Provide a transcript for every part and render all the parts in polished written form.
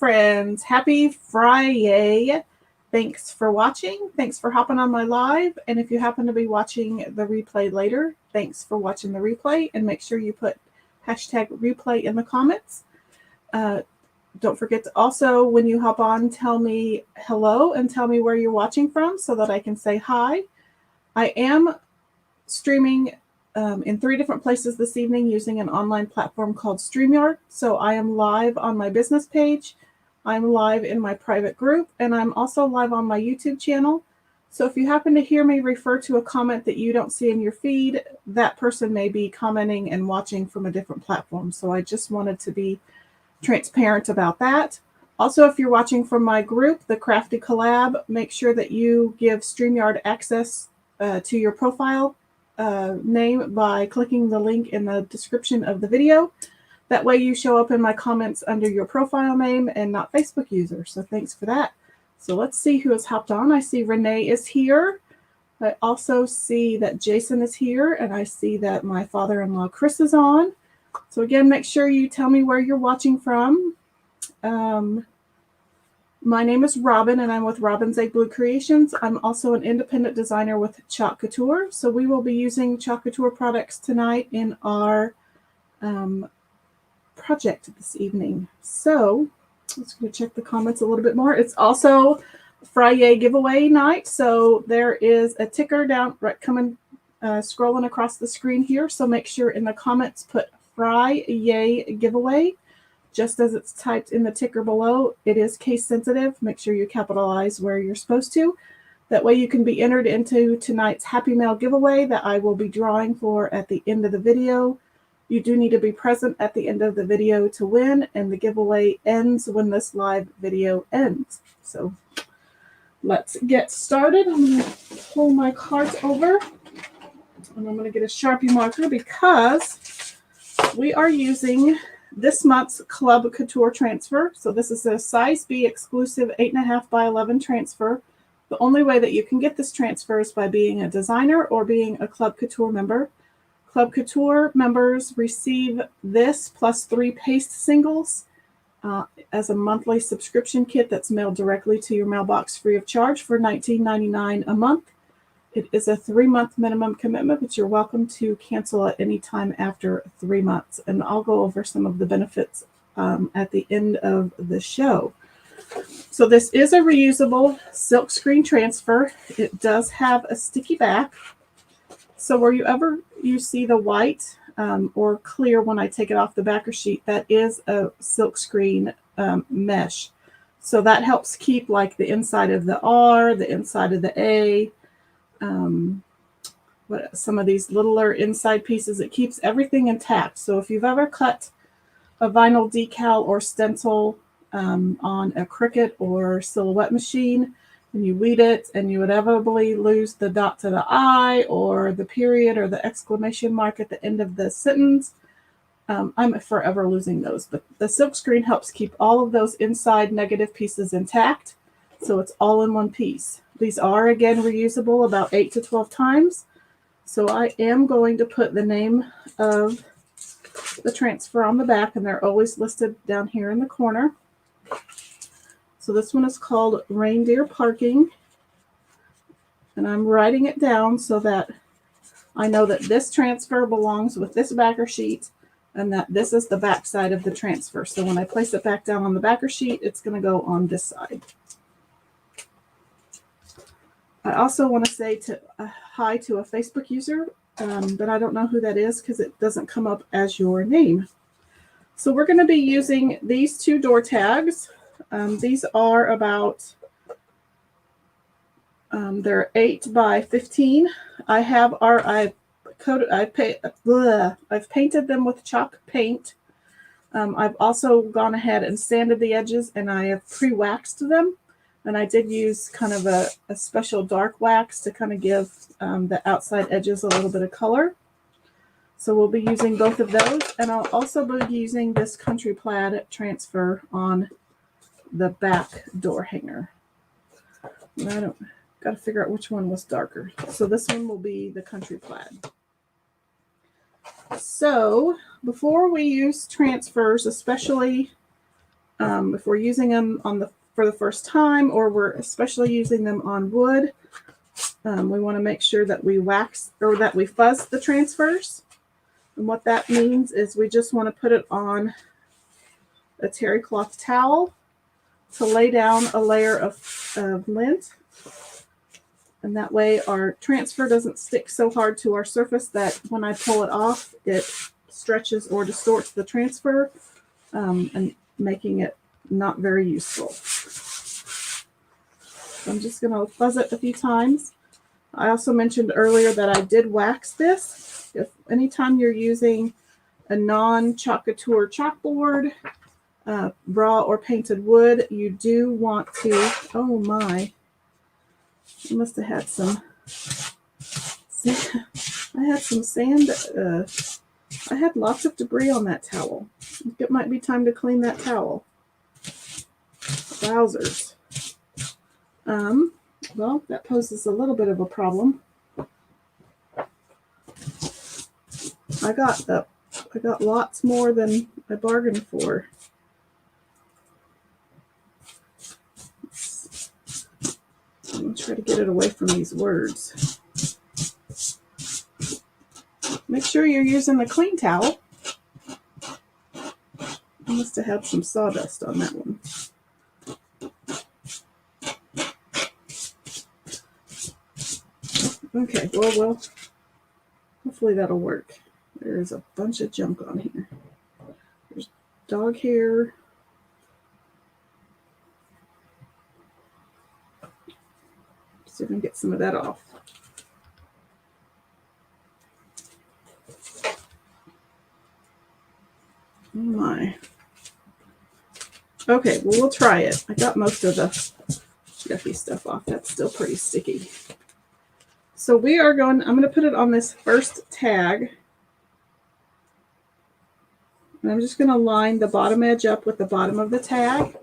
friends. Happy Friday. Thanks for watching. Thanks for hopping on my live. And if you happen to be watching the replay later, thanks for watching the replay. And make sure you put hashtag replay in the comments. Don't forget to also, when you hop on, tell me hello and tell me where you're watching from so that I can say hi. I am streaming in 3 different places this evening using an online platform called StreamYard. So I am live on my business page, I'm live in my private group, and I'm also live on my YouTube channel. So if you happen to hear me refer to a comment that you don't see in your feed, that person may be commenting and watching from a different platform. So I just wanted to be transparent about that. Also, if you're watching from my group, the Crafty Collab, make sure that you give StreamYard access to your profile name by clicking the link in the description of the video. That way you show up in my comments under your profile name and not Facebook user. So thanks for that. So let's see who has hopped on. I see Renee is here. I also see that Jason is here, and I see that my father-in-law Chris is on. So again, make sure you tell me where you're watching from. My name is Robin, and I'm with Robin's Egg Blue Creations. I'm also an independent designer with Couture. So we will be using Couture products tonight in our project this evening. So let's go check the comments a little bit more. It's also Friday giveaway night. So there is a ticker down right coming, scrolling across the screen here. So make sure in the comments put Friday giveaway. Just as it's typed in the ticker below, it is case sensitive. Make sure you capitalize where you're supposed to. That way you can be entered into tonight's Happy Mail giveaway that I will be drawing for at the end of the video. You do need to be present at the end of the video to win, and the giveaway ends when this live video ends. So let's get started. I'm going to pull my cart over, and I'm going to get a Sharpie marker because we are using this month's Club Couture transfer. So this is a size B exclusive 8.5 by 11 transfer. The only way that you can get this transfer is by being a designer or being a Club Couture member. Club Couture members receive this plus 3 paste singles as a monthly subscription kit that's mailed directly to your mailbox free of charge for $19.99 a month. It is a 3-month minimum commitment, but you're welcome to cancel at any time after 3 months. And I'll go over some of the benefits at the end of the show. So this is a reusable silkscreen transfer. It does have a sticky back. So wherever you see the white or clear when I take it off the backer sheet, that is a silkscreen mesh. So that helps keep like the inside of the R, the inside of the A, some of these littler inside pieces. It keeps everything intact. So if you've ever cut a vinyl decal or stencil on a Cricut or Silhouette machine, and you weed it and you inevitably lose the dot to the I or the period or the exclamation mark at the end of the sentence, I'm forever losing those. But the silkscreen helps keep all of those inside negative pieces intact. So it's all in one piece. These are, again, reusable about 8 to 12 times. So I am going to put the name of the transfer on the back, and they're always listed down here in the corner. So this one is called Reindeer Parking. And I'm writing it down so that I know that this transfer belongs with this backer sheet and that this is the back side of the transfer. So when I place it back down on the backer sheet, it's going to go on this side. I also want to say hi to a Facebook user, but I don't know who that is because it doesn't come up as your name. So we're going to be using these 2 door tags. These are about, they're 8 by 15. I've painted them with chalk paint. I've also gone ahead and sanded the edges, and I have pre-waxed them. And I did use kind of a special dark wax to kind of give the outside edges a little bit of color. So we'll be using both of those. And I'll also be using this country plaid transfer on the back door hanger. And got to figure out which one was darker. So this one will be the country plaid. So before we use transfers, especially If we're using them for the first time, or we're especially using them on wood, we want to make sure that we wax or that we fuzz the transfers. And what that means is we just want to put it on a terry cloth towel to lay down a layer of lint. And that way our transfer doesn't stick so hard to our surface that when I pull it off, it stretches or distorts the transfer, and making it not very useful. So I'm just going to fuzz it a few times. I also mentioned earlier that I did wax this. If anytime you're using a non-Couture chalkboard, raw or painted wood, you do want to, oh my, I must have had some, I had some sand, I had lots of debris on that towel. It might be time to clean that towel. Wowzers. Well, that poses a little bit of a problem. I got lots more than I bargained for. I'm going to try to get it away from these words. Make sure you're using a clean towel. I must have had some sawdust on that one. Okay, well, hopefully that'll work. There's a bunch of junk on here. There's dog hair. See if I can get some of that off. Oh my. Okay, well, we'll try it. I got most of the yucky stuff off. That's still pretty sticky. So I'm going to put it on this first tag. And I'm just going to line the bottom edge up with the bottom of the tag.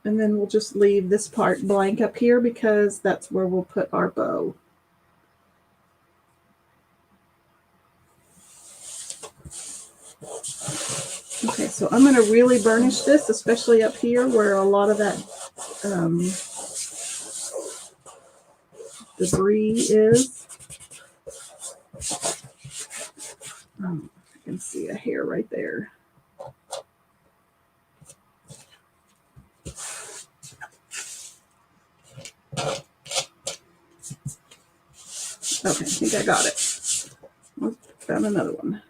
And then we'll just leave this part blank up here because that's where we'll put our bow. Okay, so I'm going to really burnish this, especially up here where a lot of that debris is. I can see a hair right there. Okay, I think I got it. Found another one.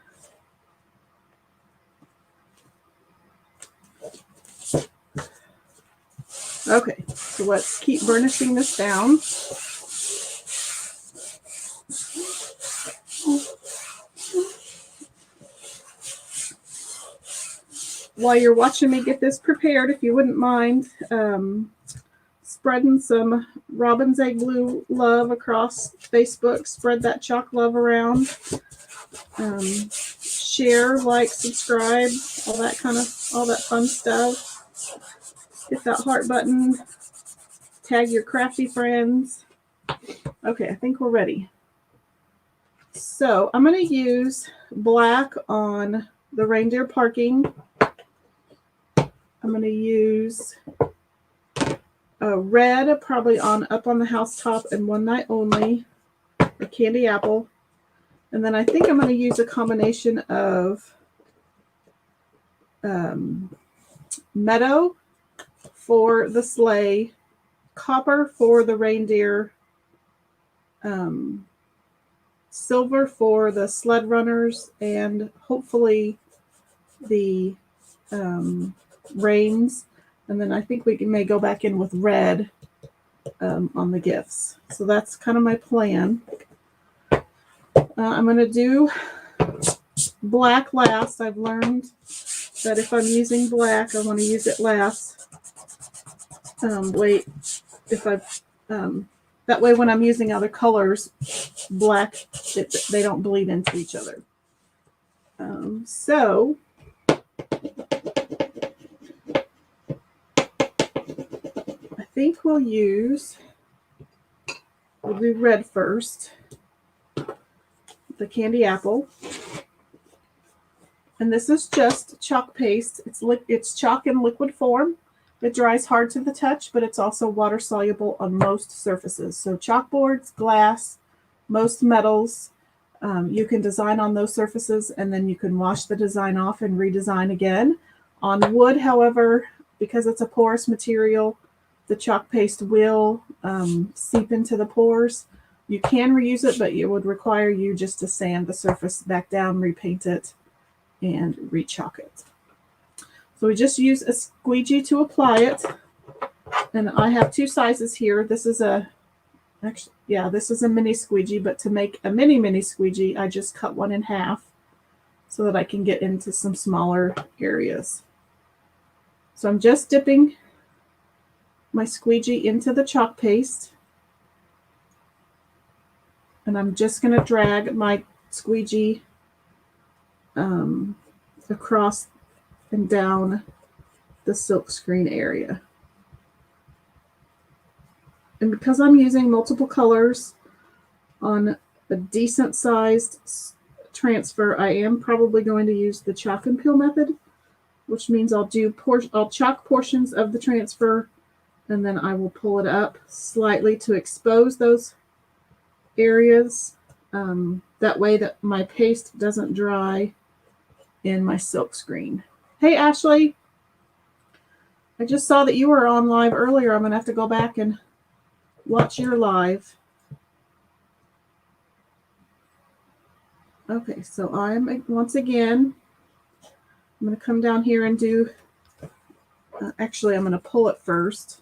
Okay, so let's keep burnishing this down. While you're watching me get this prepared, if you wouldn't mind spreading some robin's egg blue love across Facebook, spread that chalk love around. Share, like, subscribe, all that fun stuff. Hit that heart button. Tag your crafty friends. Okay, I think we're ready. So I'm going to use black on the reindeer parking. I'm going to use a red probably up on the housetop and One Night Only, a candy apple. And then I think I'm going to use a combination of Meadow for the sleigh, copper for the reindeer, silver for the sled runners, and hopefully the reins. And then I think we may go back in with red on the gifts. So that's kind of my plan. I'm going to do black last. I've learned that if I'm using black, I want to use it last. That way when I'm using other colors, black, they don't bleed into each other. So I think we'll do red first, the candy apple. And this is just chalk paste. It's chalk in liquid form. It dries hard to the touch, but it's also water soluble on most surfaces. So chalkboards, glass, most metals, you can design on those surfaces, and then you can wash the design off and redesign again. On wood, however, because it's a porous material, the chalk paste will seep into the pores. You can reuse it, but it would require you just to sand the surface back down, repaint it, and re-chalk it. So we just use a squeegee to apply it. And I have two sizes here. This is a mini squeegee, but to make a mini squeegee, I just cut one in half so that I can get into some smaller areas. So I'm just dipping my squeegee into the chalk paste. And I'm just going to drag my squeegee across and down the silkscreen area. And because I'm using multiple colors on a decent sized transfer, I am probably going to use the chalk and peel method, which means I'll chalk portions of the transfer, and then I will pull it up slightly to expose those areas. That way that my paste doesn't dry in my silkscreen. Hey, Ashley, I just saw that you were on live earlier. I'm going to have to go back and watch your live. Okay, so I'm going to come down here and do, actually, I'm going to pull it first.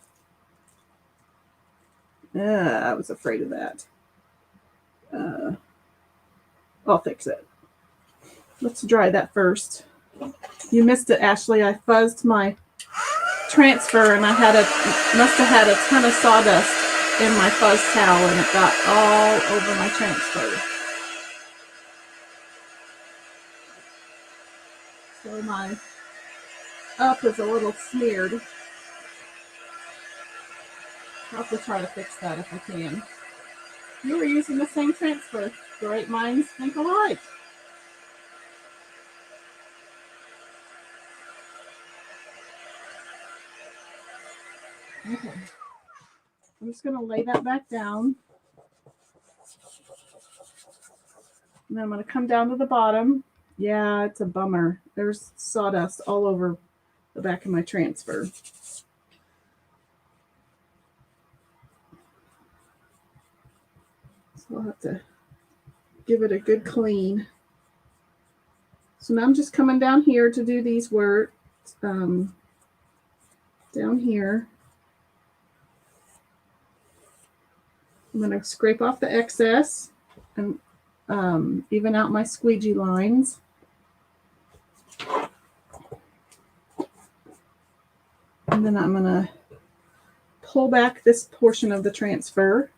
I was afraid of that. I'll fix it. Let's dry that first. You missed it, Ashley. I fuzzed my transfer, and I must have had a ton of sawdust in my fuzz towel, and it got all over my transfer. So my up is a little smeared. I'll have to try to fix that if I can. You were using the same transfer. Great minds think alike. Okay. I'm just going to lay that back down. And then I'm going to come down to the bottom. Yeah, it's a bummer. There's sawdust all over the back of my transfer. So I'll have to give it a good clean. So now I'm just coming down here to do these words. Down here. I'm going to scrape off the excess and even out my squeegee lines. And then I'm going to pull back this portion of the transfer.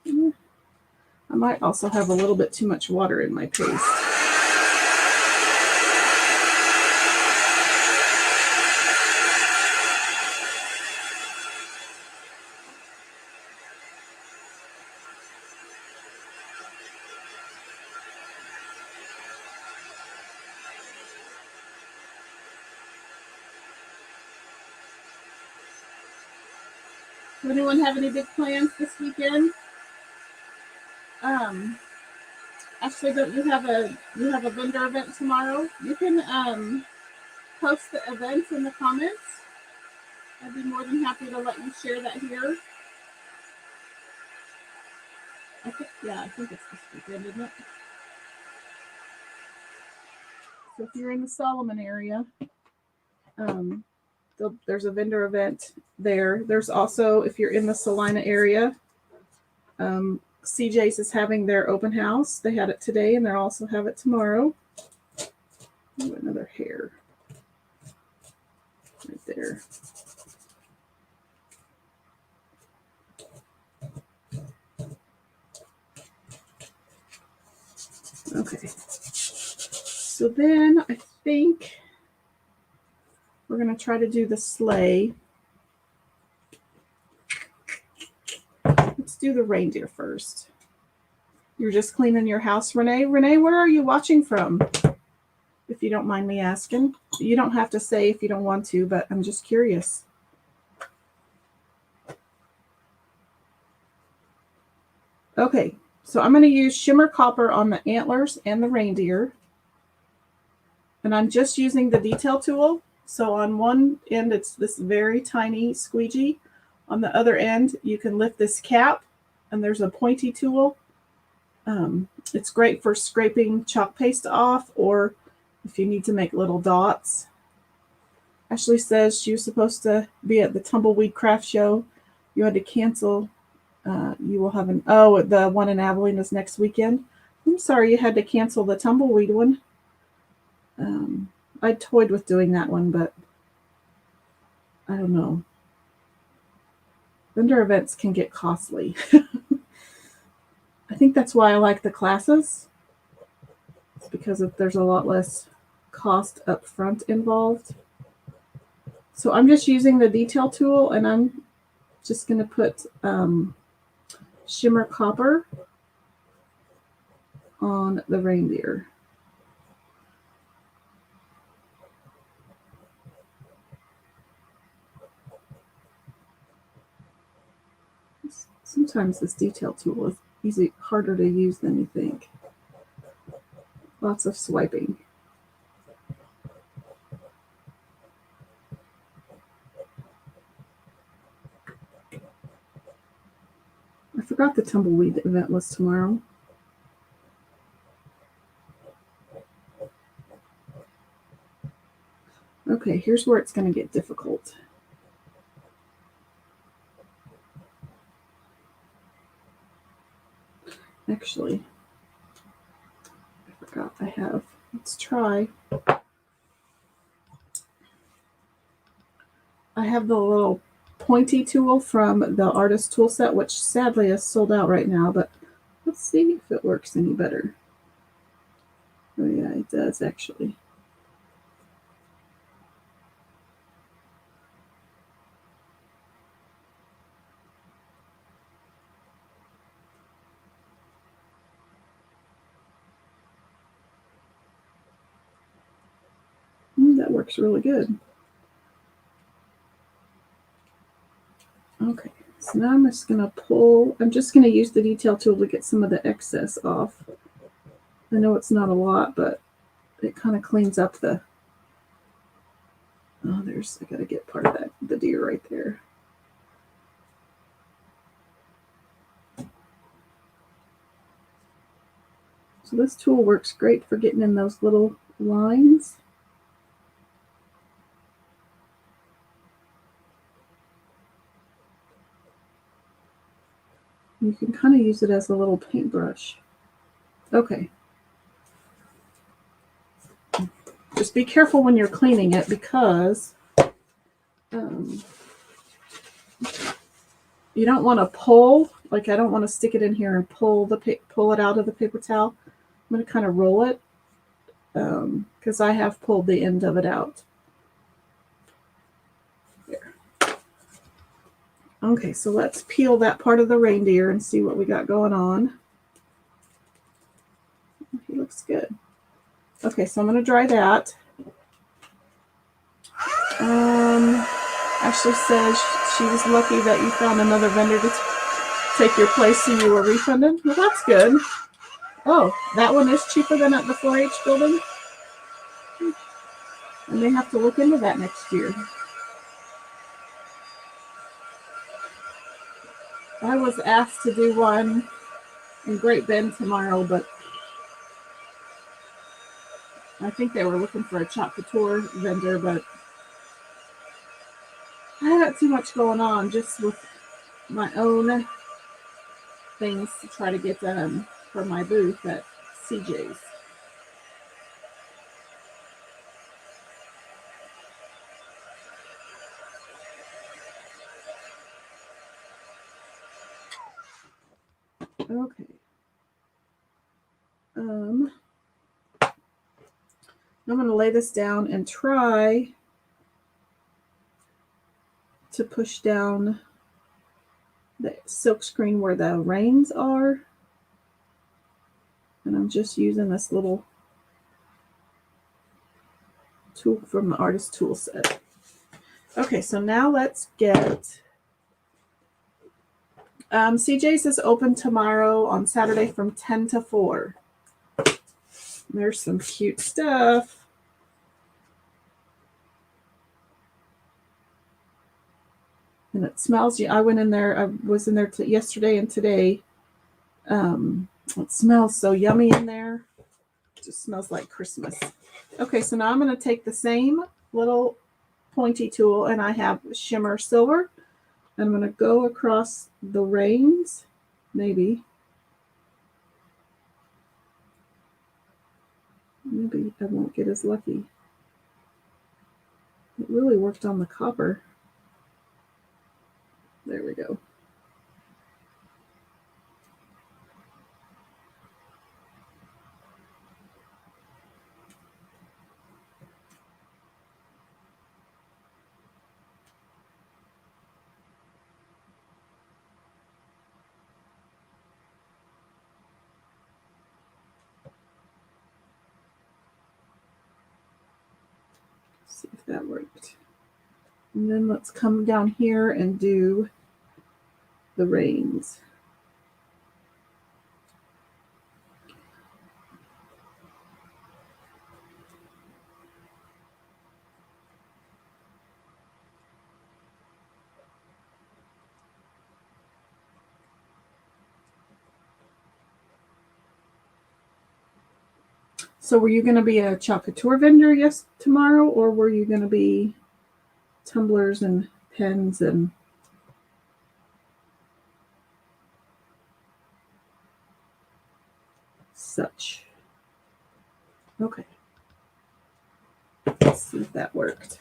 I might also have a little bit too much water in my paste. Anyone have any big plans this weekend? Actually, don't you have a vendor event tomorrow? You can post the event in the comments. I'd be more than happy to let you share that here. I think it's this weekend, isn't it? So if you're in the Solomon area, there's a vendor event there. There's also, if you're in the Salina area, CJ's is having their open house. They had it today, and they'll also have it tomorrow. Ooh, another hair right there. Okay. So then I think we're going to try to do the sleigh. Let's do the reindeer first. You're just cleaning your house, Renee. Renee, where are you watching from? if you don't mind me asking. You don't have to say if you don't want to, but I'm just curious. Okay, so I'm going to use shimmer copper on the antlers and the reindeer. And I'm just using the detail tool. So on one end, it's this very tiny squeegee. On the other end, you can lift this cap, and there's a pointy tool. It's great for scraping chalk paste off, or if you need to make little dots. Ashley says she was supposed to be at the Tumbleweed Craft Show. You had to cancel. You will have the one in Abilene is next weekend. I'm sorry you had to cancel the Tumbleweed one. I toyed with doing that one, but I don't know. Vendor events can get costly. I think that's why I like the classes. It's because there's a lot less cost up front involved. So I'm just using the detail tool, and I'm just going to put shimmer copper on the reindeer. Sometimes this detail tool is harder to use than you think. Lots of swiping. I forgot the Tumbleweed event was tomorrow. Okay, here's where it's going to get difficult. Actually, I forgot I have. Let's try. I have the little pointy tool from the artist tool set, which sadly is sold out right now, but let's see if it works any better. Oh yeah, it does actually. That works really good. Okay, so now I'm just going to pull. I'm just going to use the detail tool to get some of the excess off. I know it's not a lot, but it kind of cleans up the. Oh, I got to get part of that, the deer right there. So this tool works great for getting in those little lines. You can kind of use it as a little paintbrush. Okay. Just be careful when you're cleaning it, because you don't want to pull. Like, I don't want to stick it in here and pull it out of the paper towel. I'm going to kind of roll it because I have pulled the end of it out. There. Okay, so let's peel that part of the reindeer and see what we got going on. He looks good. Okay, so I'm going to dry that. Ashley says she was lucky that you found another vendor to take your place so you were refunded. Well, that's good. Oh, that one is cheaper than at the 4-H building? I may have to look into that next year. I was asked to do one in Great Bend tomorrow, but I think they were looking for a Couture vendor, but I had too much going on just with my own things to try to get done for my booth at CJ's. Okay. I'm going to lay this down and try to push down the silkscreen where the reins are. And I'm just using this little tool from the artist tool set. Okay, so now let's get CJ's is open tomorrow on Saturday from 10 to 4. There's some cute stuff. And it smells. I went in there. I was in there yesterday and today. It smells so yummy in there. It just smells like Christmas. Okay, so now I'm going to take the same little pointy tool, and I have shimmer silver. I'm going to go across the reins, maybe I won't get as lucky. It really worked on the copper. There we go. See if that worked. And then let's come down here and do the reins. So were you going to be a Couture vendor tomorrow, or were you going to be tumblers and pens and such? Okay. Let's see if that worked.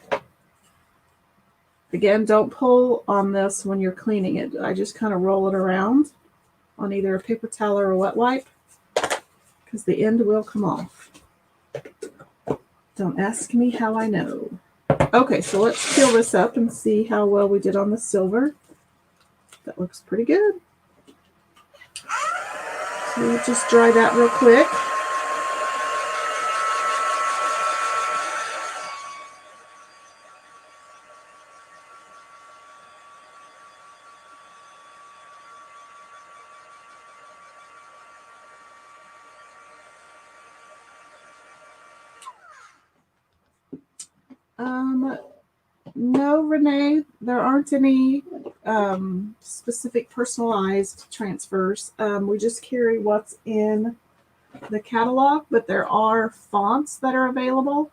Again, don't pull on this when you're cleaning it. I just kind of roll it around on either a paper towel or a wet wipe, because the end will come off. Don't ask me how I know. Okay, so let's peel this up and see how well we did on the silver. That looks pretty good. So we'll just dry that real quick. No, Renee, there aren't any specific personalized transfers. We just carry what's in the catalog, but there are fonts that are available.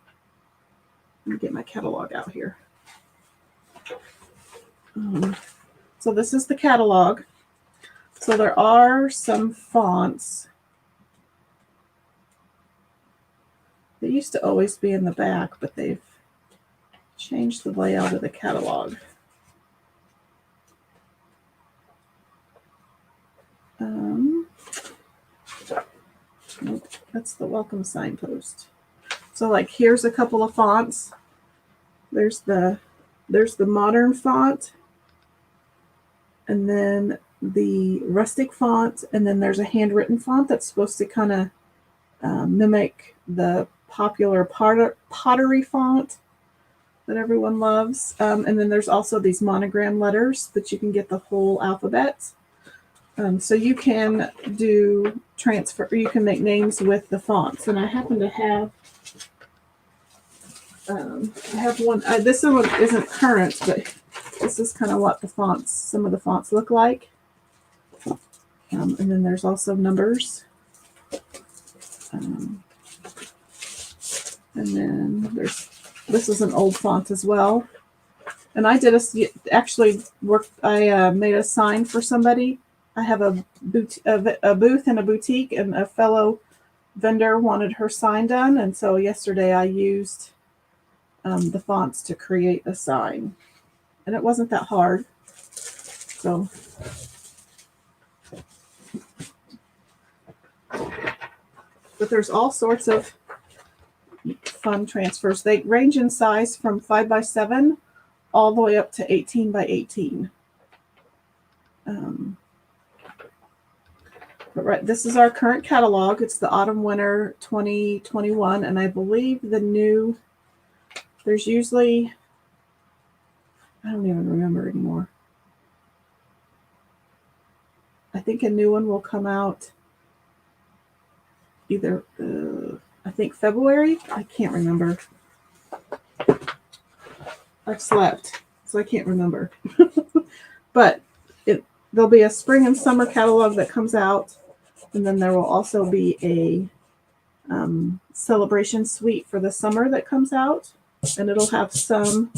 Let me get my catalog out here. So this is the catalog. So there are some fonts. They used to always be in the back, but they've changed the layout of the catalog. That's the welcome signpost. So like here's a couple of fonts. There's the modern font, and then the rustic font, and then there's a handwritten font that's supposed to kind of mimic the popular pottery font that everyone loves. And then there's also these monogram letters that you can get the whole alphabet. So you can do transfer, or you can make names with the fonts. And I happen to have, I have one. This one isn't current, but this is kind of what the fonts, some of the fonts look like. And then there's also numbers. And then this is an old font as well. And I did I made a sign for somebody. I have a booth in a boutique, and a fellow vendor wanted her sign done. And so yesterday I used the fonts to create a sign. And it wasn't that hard. So but there's all sorts of fun transfers. They range in size from 5x7 all the way up to 18x18. But right, this is our current catalog. It's the autumn winter 2021, and I believe the new There's usually, I don't even remember anymore. I think a new one will come out either, I think February. I can't remember. I've slept, so I can't remember. But there'll be a spring and summer catalog that comes out, and then there will also be a celebration suite for the summer that comes out, and it'll have some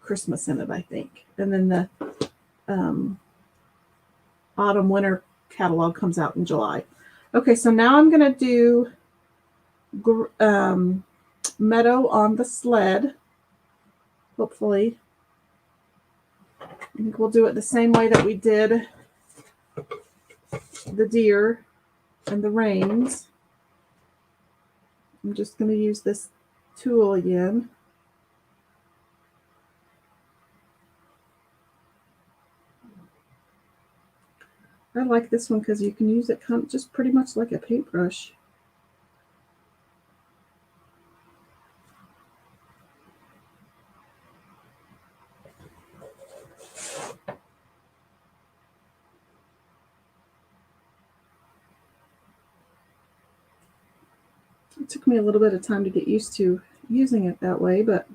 Christmas in it, I think. And then the autumn winter catalog comes out in July. Okay, so now I'm going to do Meadow on the sled, hopefully. I think we'll do it the same way that we did the deer and the reins. I'm just going to use this tool again. I like this one because you can use it kind of just pretty much like a paintbrush. It took me a little bit of time to get used to using it that way, but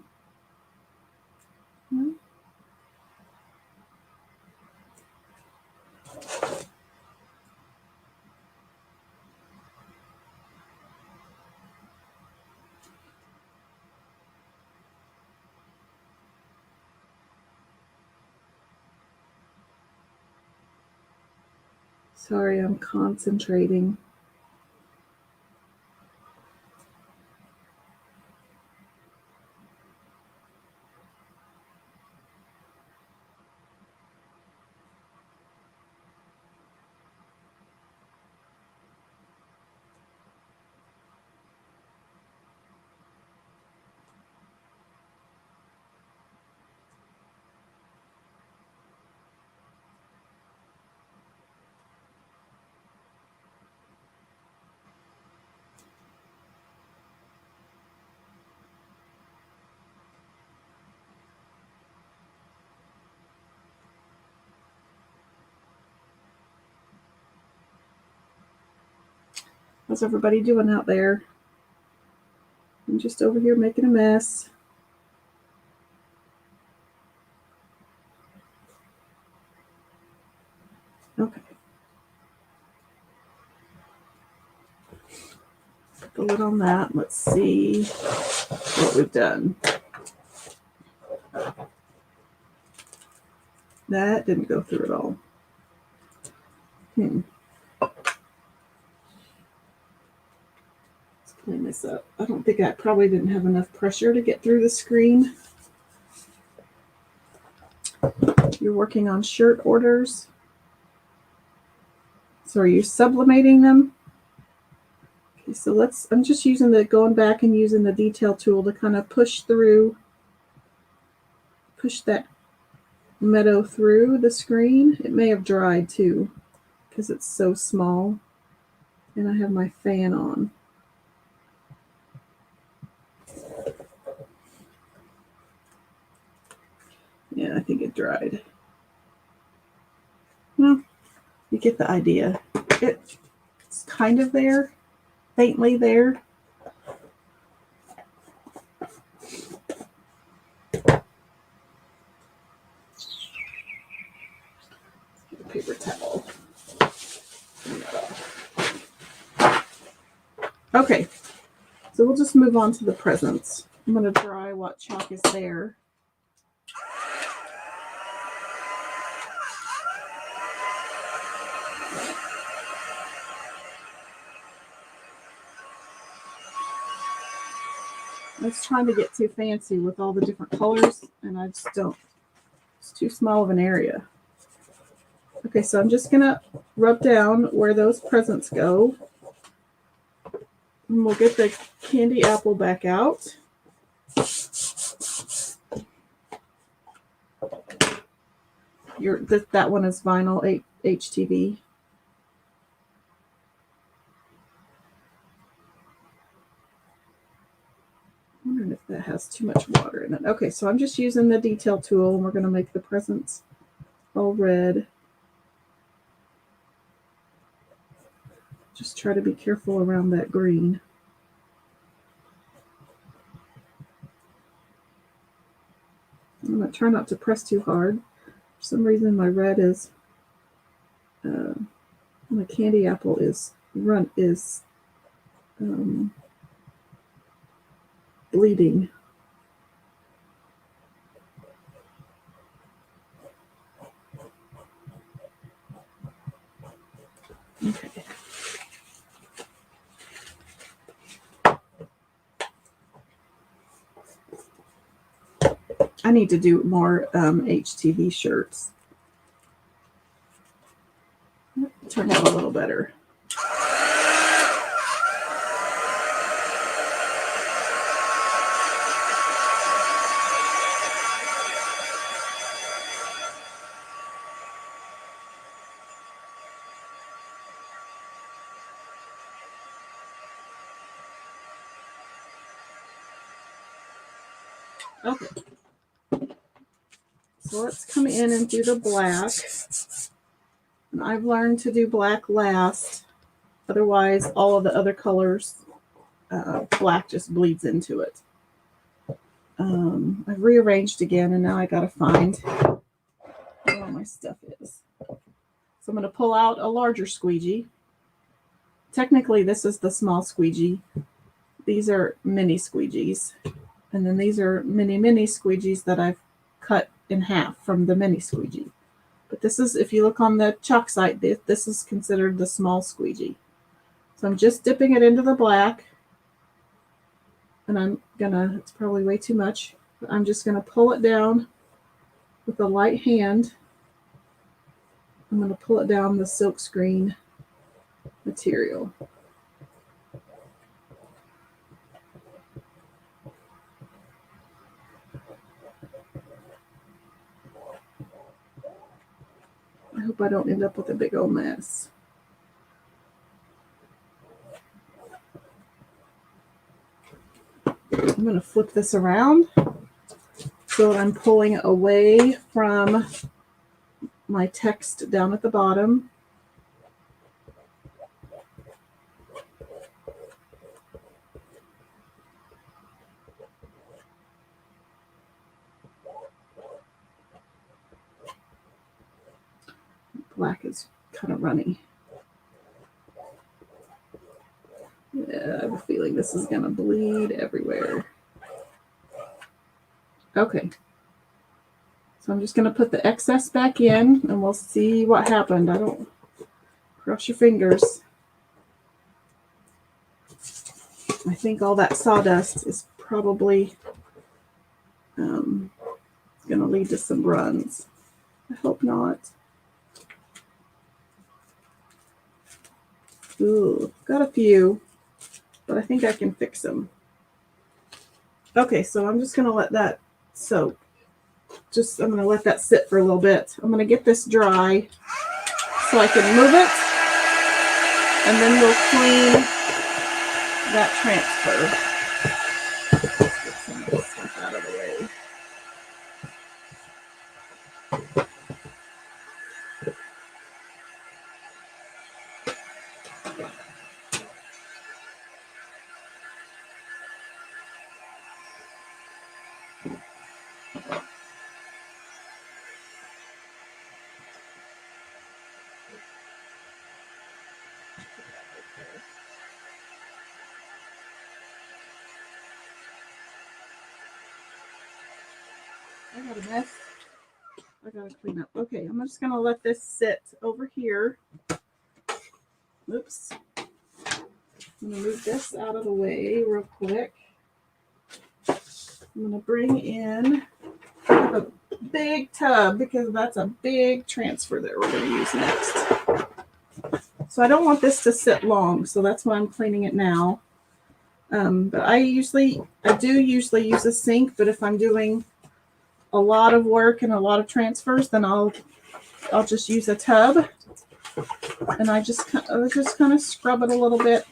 sorry, I'm concentrating. How's everybody doing out there? I'm just over here making a mess. Okay. Put the lid on that. Let's see what we've done. That didn't go through at all. Let's clean this up. I don't think I probably didn't have enough pressure to get through the screen. You're working on shirt orders. So are you sublimating them? Okay, so I'm just going back and using the detail tool to kind of push that meadow through the screen. It may have dried too because it's so small, and I have my fan on. Yeah, I think it dried. Well, you get the idea. It's kind of there, faintly there. Paper towel. Okay, so we'll just move on to the presents. I'm going to dry what chalk is there. I was trying to get too fancy with all the different colors, and I just don't. It's too small of an area. Okay, so I'm just going to rub down where those presents go. And we'll get the candy apple back out. That one is vinyl HTV. I wonder too much water in it. Okay, so I'm just using the detail tool, and we're going to make the presents all red. Just try to be careful around that green. I'm going to try not to press too hard. For some reason, my red is, my candy apple is bleeding. Okay. I need to do more HTV shirts. Turn out a little better. Okay. So let's come in and do the black. And I've learned to do black last. Otherwise, all of the other colors, black just bleeds into it. I've rearranged again, and now I gotta find where all my stuff is. So I'm going to pull out a larger squeegee. Technically, this is the small squeegee. These are mini squeegees. And then these are mini squeegees that I've cut in half from the mini squeegee. But this is, if you look on the chalk site, this is considered the small squeegee. So I'm just dipping it into the black. And I'm gonna, it's probably way too much, but I'm just gonna pull it down with a light hand. I'm gonna pull it down the silkscreen material. I hope I don't end up with a big old mess. I'm going to flip this around so that I'm pulling away from my text down at the bottom. Black is kind of runny. Yeah, I have a feeling this is going to bleed everywhere. Okay. So I'm just going to put the excess back in, and we'll see what happened. I don't cross your fingers. I think all that sawdust is probably going to lead to some runs. I hope not. Ooh, got a few, but I think I can fix them. Okay, so I'm just going to let that soak. I'm going to let that sit for a little bit. I'm going to get this dry so I can move it, and then we'll clean that transfer. Let's get some of this stuff out of the way. I got a mess. I gotta clean up. Okay, I'm just gonna let this sit over here. Oops. I'm gonna move this out of the way real quick. I'm gonna bring in a big tub because that's a big transfer that we're gonna use next. So I don't want this to sit long, so that's why I'm cleaning it now. But I do usually use a sink, but if I'm doing a lot of work and a lot of transfers, then I'll just use a tub, and I just kind of scrub it a little bit.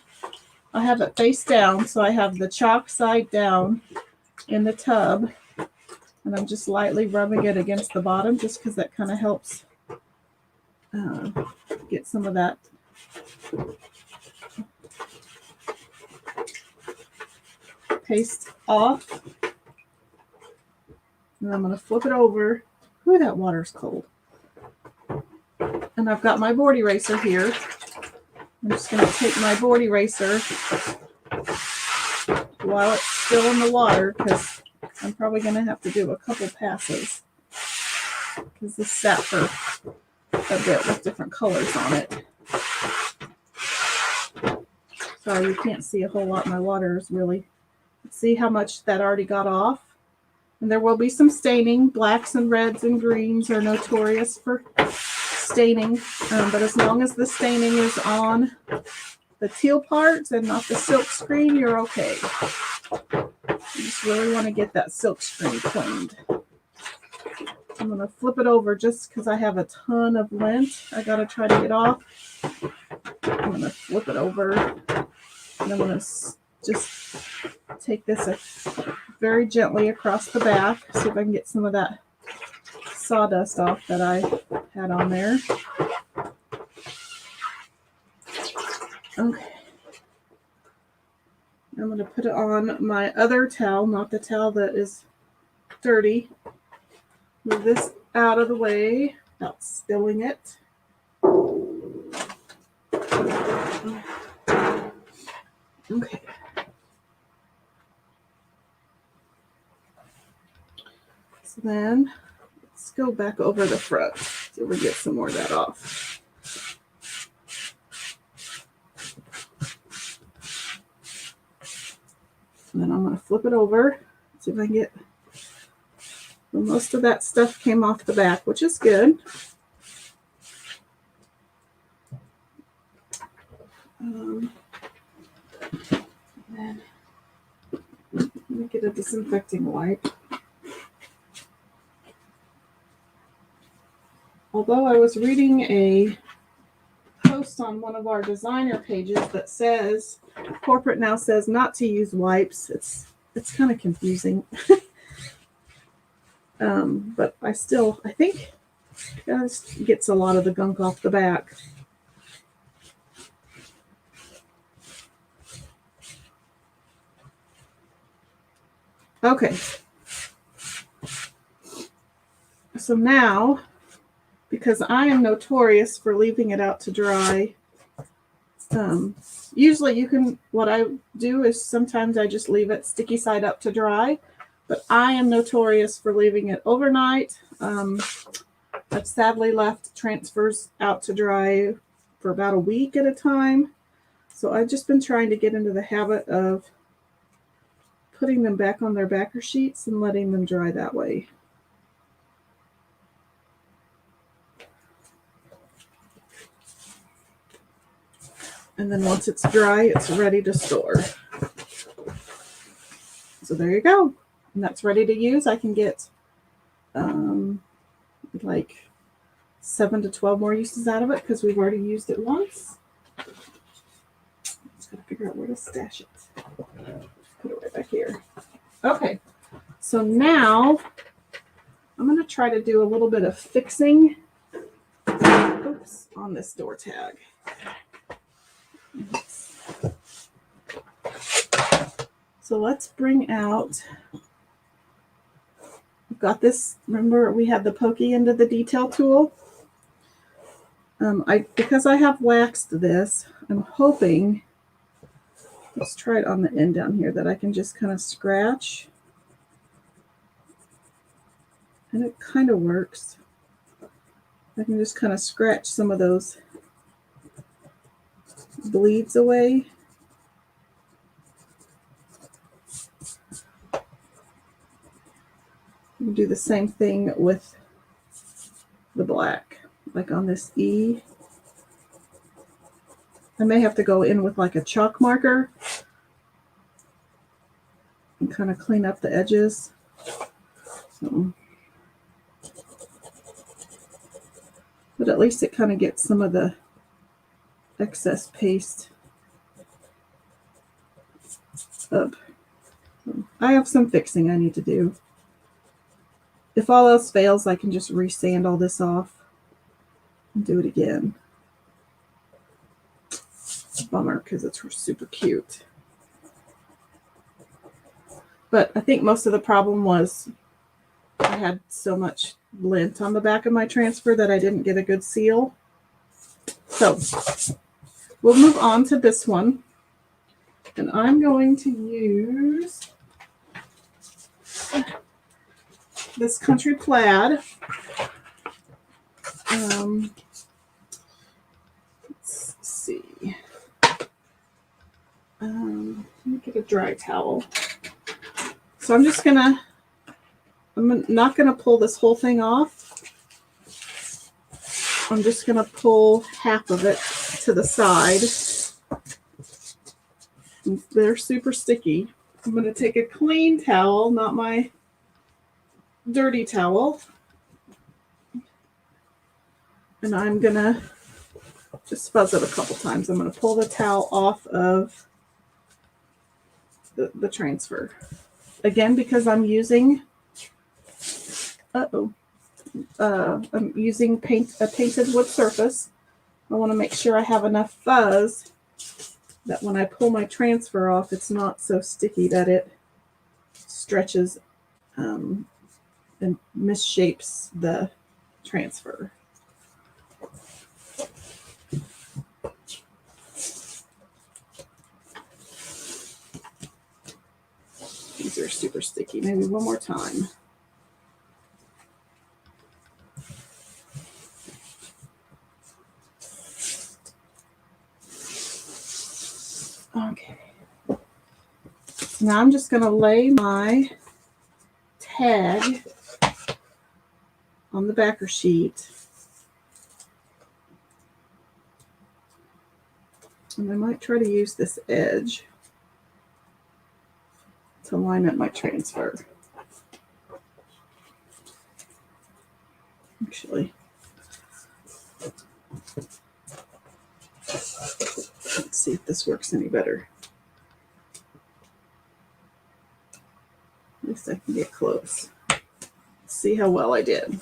I have it face down, so I have the chalk side down, in the tub, and I'm just lightly rubbing it against the bottom just because that kind of helps get some of that paste off. And I'm going to flip it over. Ooh, that water's cold. And I've got my board eraser here. I'm just going to take my board eraser while it's still in the water, because I'm probably going to have to do a couple passes, because this sat for a bit with different colors on it. Sorry, you can't see a whole lot. My water is really... See how much that already got off? And there will be some staining. Blacks and reds and greens are notorious for staining, but as long as the staining is on the teal parts and not the silk screen, you're okay. You just really want to get that silk screen cleaned. I'm going to flip it over just because I have a ton of lint I got to try to get off. I'm going to flip it over, and I'm going to just take this very gently across the back, see if I can get some of that sawdust off that I had on there. Okay. I'm going to put it on my other towel, not the towel that is dirty. Move this out of the way without spilling it. Okay. So then let's go back over the front so we get some more of that off. And then I'm going to flip it over, see if I can get... Well, most of that stuff came off the back, which is good. And then let me get a disinfecting wipe. Although I was reading a post on one of our designer pages that says, corporate now says not to use wipes. It's kind of confusing. But I think it gets a lot of the gunk off the back. Okay. So now, because I am notorious for leaving it out to dry, usually what I do is sometimes I just leave it sticky side up to dry, but I am notorious for leaving it overnight. I've sadly left transfers out to dry for about a week at a time. So I've just been trying to get into the habit of putting them back on their backer sheets and letting them dry that way. And then once it's dry, it's ready to store. So there you go. And that's ready to use. I can get like 7 to 12 more uses out of it because we've already used it once. Just gotta figure out where to stash it. Put it right back here. Okay. So now I'm going to try to do a little bit of fixing on this door tag. So let's bring out, we've got this, remember we had the pokey end of the detail tool. Because I have waxed this, I'm hoping, let's try it on the end down here, that I can just kind of scratch. And it kind of works. I can just kind of scratch some of those bleeds away. You can do the same thing with the black, like on this E. I may have to go in with like a chalk marker and kind of clean up the edges. So, but at least it kind of gets some of the excess paste up. I have some fixing I need to do. If all else fails, I can just resand all this off and do it again. It's a bummer because it's super cute. But I think most of the problem was I had so much lint on the back of my transfer that I didn't get a good seal. So we'll move on to this one. And I'm going to use this country plaid. Let's see. Let me get a dry towel. So I'm not gonna pull this whole thing off. I'm just gonna pull half of it to the side. They're super sticky. I'm gonna take a clean towel, not my dirty towel. And I'm gonna just fuzz it a couple times. I'm gonna pull the towel off of the transfer. Again, because I'm using I'm using a painted wood surface. I want to make sure I have enough fuzz that when I pull my transfer off, it's not so sticky that it stretches and misshapes the transfer. These are super sticky. Maybe one more time. Okay. So now I'm just going to lay my tag on the backer sheet. And I might try to use this edge to line up my transfer. Actually, let's see if this works any better. At least I can get close. Let's see how well I did.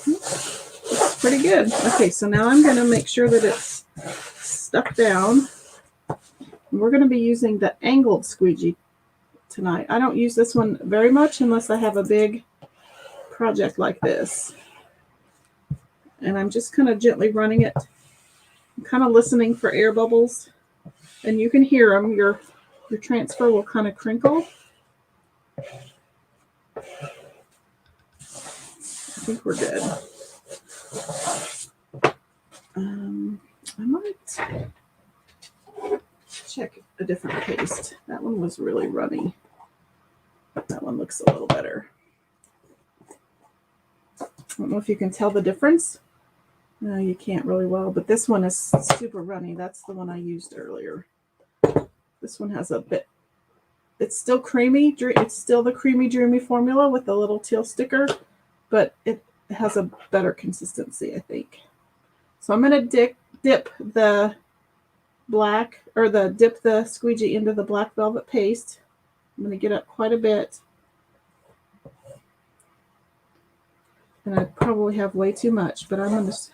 It's pretty good. Okay, so now I'm going to make sure that it's stuck down. We're going to be using the angled squeegee tonight. I don't use this one very much unless I have a big project like this. And I'm just kind of gently running it. I'm kind of listening for air bubbles. And you can hear them. Your transfer will kind of crinkle. I think we're good. I might check a different paste. That one was really runny. That one looks a little better. I don't know if you can tell the difference. No, you can't really well, but this one is super runny. That's the one I used earlier. This one has a bit, it's still creamy. It's still the creamy dreamy formula with the little teal sticker, but it has a better consistency, I think. So I'm going to dip the black, or dip the squeegee into the black velvet paste. I'm going to get up quite a bit. And I probably have way too much, but I'm just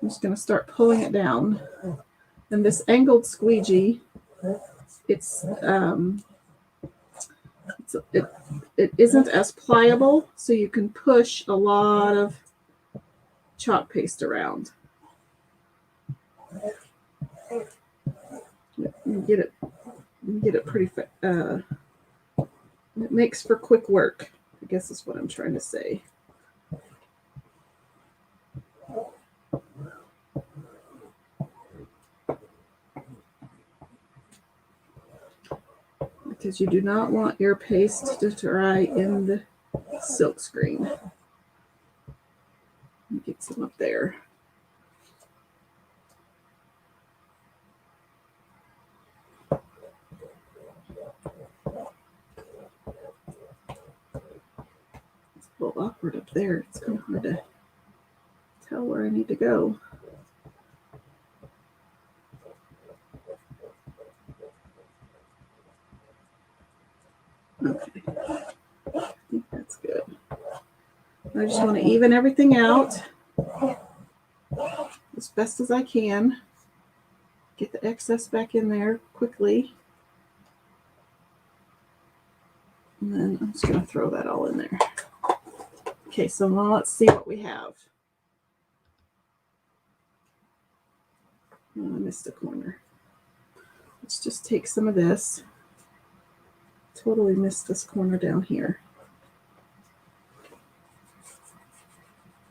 going to start pulling it down. And this angled squeegee, it isn't as pliable, so you can push a lot of chalk paste around. You get it pretty fast. It makes for quick work, I guess is what I'm trying to say. Because you do not want your paste to dry in the silkscreen. Get some up there. It's a little awkward up there. It's kind of hard to tell where I need to go. Okay, I think that's good. I just want to even everything out as best as I can. Get the excess back in there quickly. And then I'm just going to throw that all in there. Okay, so now let's see what we have. Oh, I missed a corner. Let's just take some of this. Totally missed this corner down here.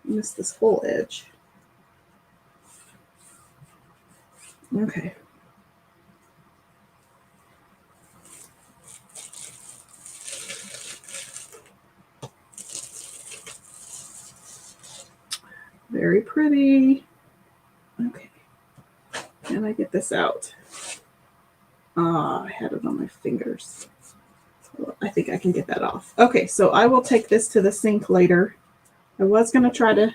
Missed this whole edge. Okay. Very pretty. Okay. Can I get this out? Ah, I had it on my fingers. I think I can get that off. Okay, so I will take this to the sink later. I was going to try to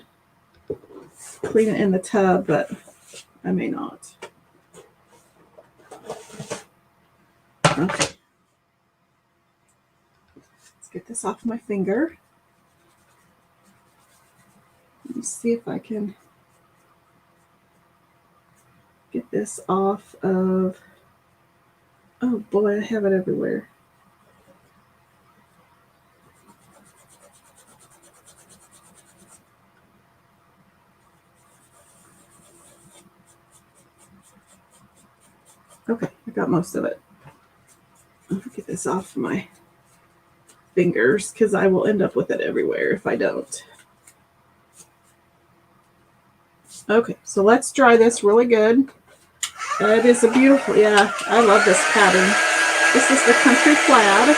clean it in the tub, but I may not. Okay. Let's get this off my finger. Let me see if I can get this off of... Oh boy, I have it everywhere. Okay, I got most of it. I'll get this off my fingers because I will end up with it everywhere if I don't. Okay, so let's dry this really good. It is a beautiful, yeah, I love this pattern. This is the Country Plaid.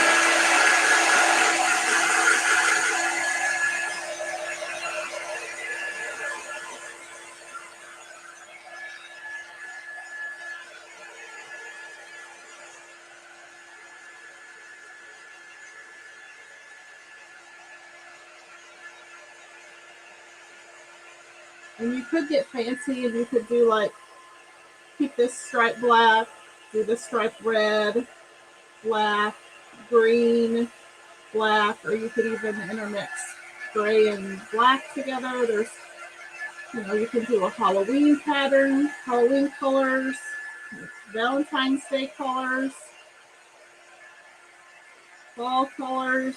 And you could get fancy and you could do like, keep this stripe black, do the stripe red, black, green, black, or you could even intermix gray and black together. There's, you can do a Halloween pattern, Halloween colors, Valentine's Day colors, fall colors.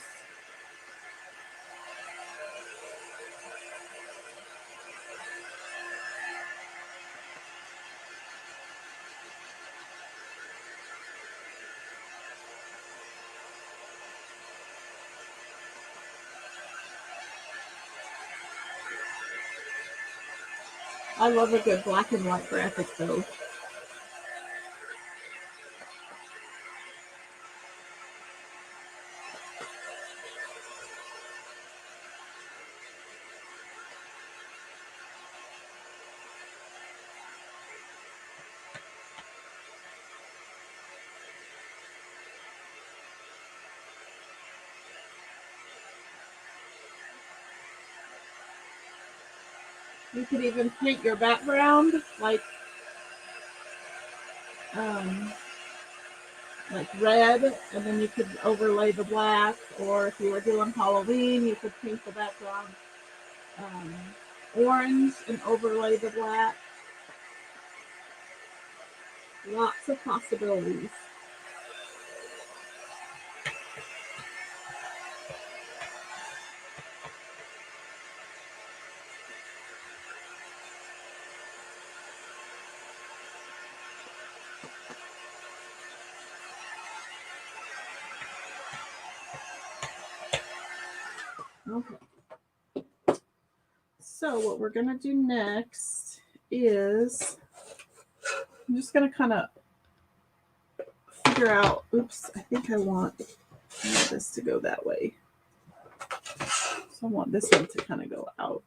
I love a good black and white graphic though. You could even paint your background like red, and then you could overlay the black, or if you were doing Halloween, you could paint the background orange and overlay the black. Lots of possibilities. Okay. So what we're going to do next is I'm just going to kind of figure out, oops, I think I want this to go that way. So I want this one to kind of go out,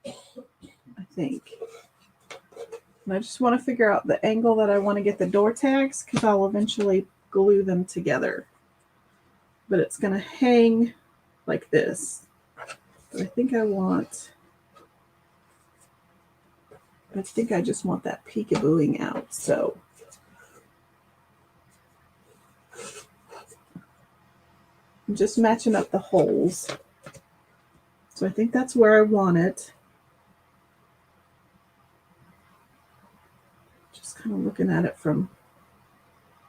I think. And I just want to figure out the angle that I want to get the door tags because I'll eventually glue them together. But it's going to hang like this. But I think I just want that peekabooing out. So I'm just matching up the holes. So I think that's where I want it. Just kind of looking at it from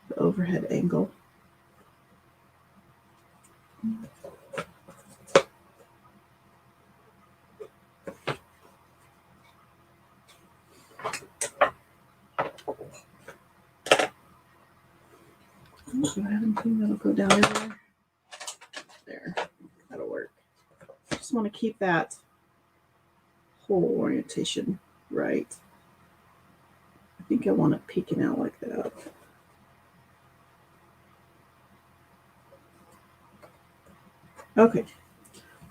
the overhead angle. Do I have anything that'll go down in there? There, that'll work. Just want to keep that whole orientation right. I think I want it peeking out like that. Okay,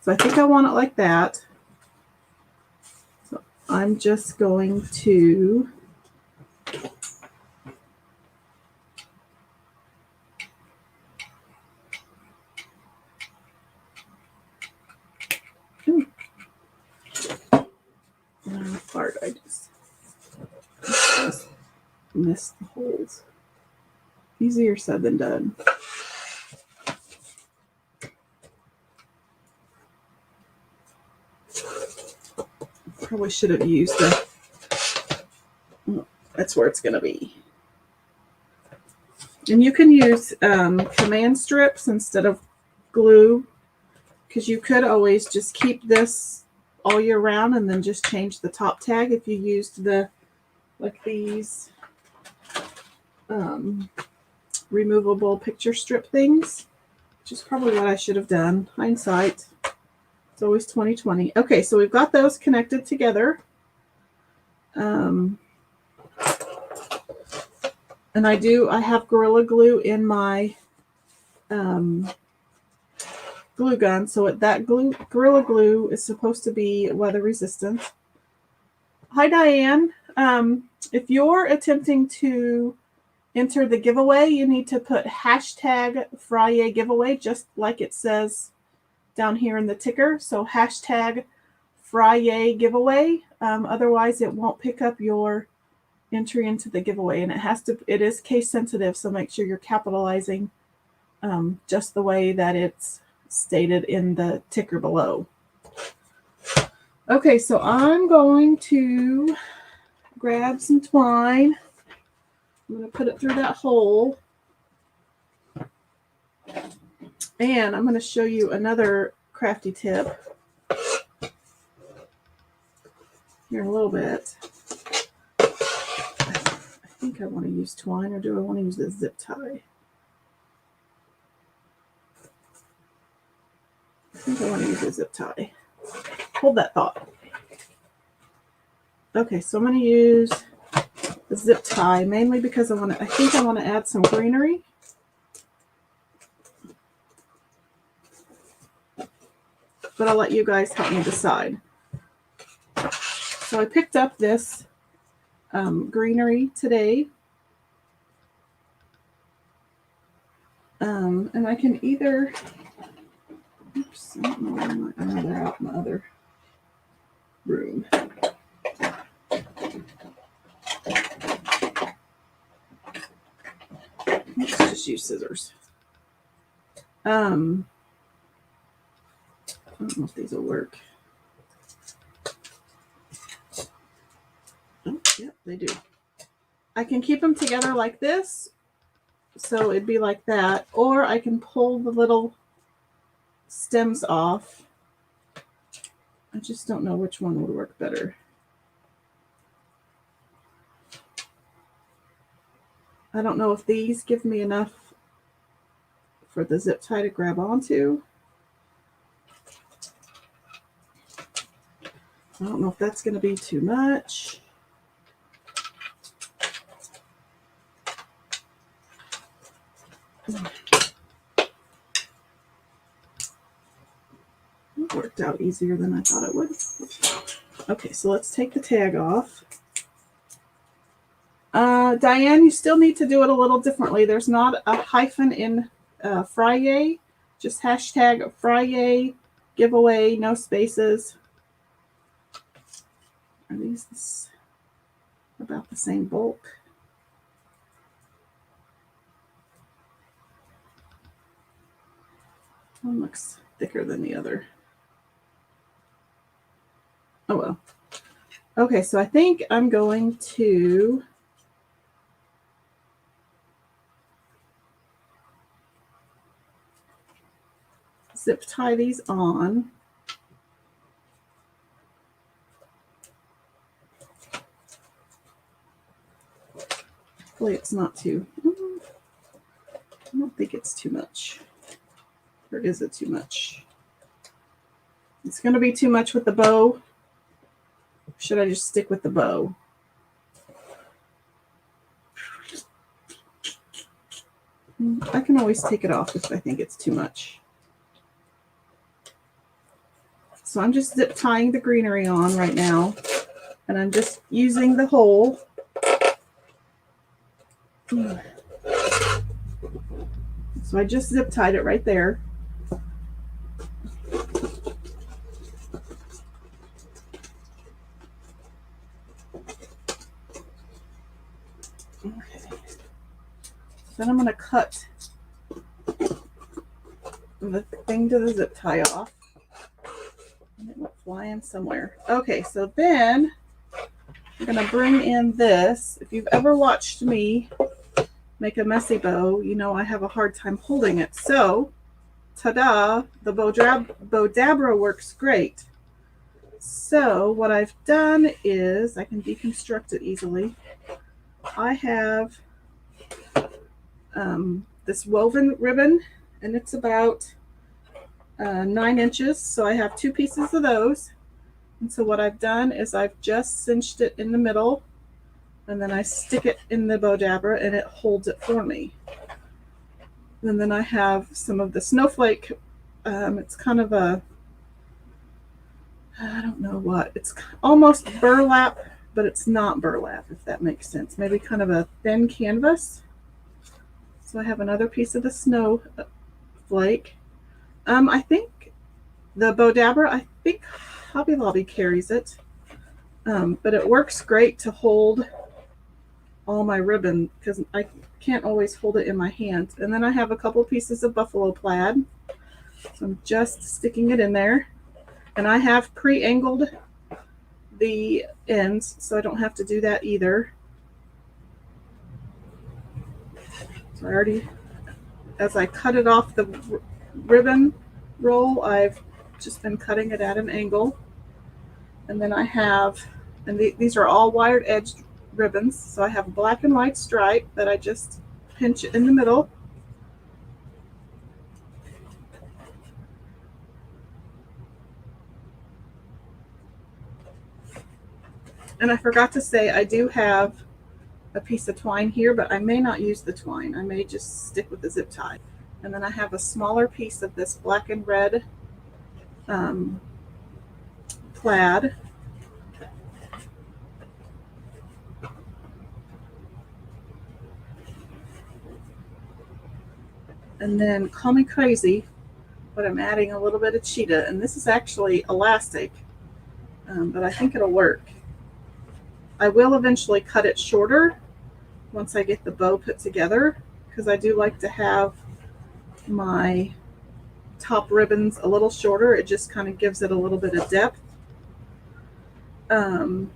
so I think I want it like that. So I'm just going to part. I just missed the holes. Easier said than done. Probably should have used the. Oh, that's where it's going to be. And you can use command strips instead of glue, because you could always just keep this all year round and then just change the top tag if you used the, like these removable picture strip things, which is probably what I should have done. Hindsight, it's always 20/20. Okay, so we've got those connected together. And I have Gorilla Glue in my glue gun, so that Gorilla Glue is supposed to be weather resistant. Hi, Diane. If you're attempting to enter the giveaway, you need to put hashtag Friday giveaway, just like it says down here in the ticker. So hashtag Friday giveaway. Otherwise, it won't pick up your entry into the giveaway, and it is case sensitive. So make sure you're capitalizing just the way that it's stated in the ticker below. Okay, so I'm going to grab some twine. I'm going to put it through that hole. And I'm going to show you another crafty tip here in a little bit. I think I want to use twine, or do I want to use the zip tie? I think I want to use a zip tie. Hold that thought. Okay, so I'm going to use the zip tie mainly because I think I want to add some greenery. But I'll let you guys help me decide. So I picked up this greenery today. And I can either, oops, I don't know where they're out in the other room. Let's just use scissors. I don't know if these will work. Oh, yep, they do. I can keep them together like this, so it'd be like that, or I can pull the little stems off. I just don't know which one would work better. I don't know if these give me enough for the zip tie to grab onto. I don't know if that's going to be too much. It worked out easier than I thought it would. Okay, so let's take the tag off. Diane, you still need to do it a little differently. There's not a hyphen in Friday, just hashtag Friday giveaway, no spaces. Are these about the same bulk? One looks thicker than the other. Oh well. Okay, so I think I'm going to zip tie these on. Hopefully it's not too, I don't think it's too much. Or is it too much? It's going to be too much with the bow. Should I just stick with the bow? I can always take it off if I think it's too much. So I'm just zip tying the greenery on right now, and I'm just using the hole. So I just zip tied it right there. Okay. Then I'm going to cut the thing to the zip tie off. And it went flying somewhere. Okay, so then I'm going to bring in this. If you've ever watched me make a messy bow, you know I have a hard time holding it. So, ta-da, the Bowdabra works great. So what I've done is, I can deconstruct it easily. I have this woven ribbon, and it's about 9 inches. So I have 2 pieces of those. And so what I've done is I've just cinched it in the middle, and then I stick it in the Bowdabra and it holds it for me. And then I have some of the snowflake. It's kind of a, I don't know what, it's almost burlap, but it's not burlap, if that makes sense. Maybe kind of a thin canvas. So I have another piece of the snowflake. I think the Bowdabra, I think Hobby Lobby carries it, but it works great to hold all my ribbon because I can't always hold it in my hand. And then I have a couple pieces of buffalo plaid, so I'm just sticking it in there. And I have pre-angled the ends, so I don't have to do that either. So I already, as I cut it off the ribbon roll, I've just been cutting it at an angle. And then I have, and these are all wired edged ribbons, so I have a black and white stripe that I just pinch in the middle. And I forgot to say, I do have a piece of twine here, but I may not use the twine. I may just stick with the zip tie. And then I have a smaller piece of this black and red plaid. And then, call me crazy, but I'm adding a little bit of cheetah. And this is actually elastic, but I think it'll work. I will eventually cut it shorter once I get the bow put together, because I do like to have my top ribbons a little shorter. It just kind of gives it a little bit of depth. And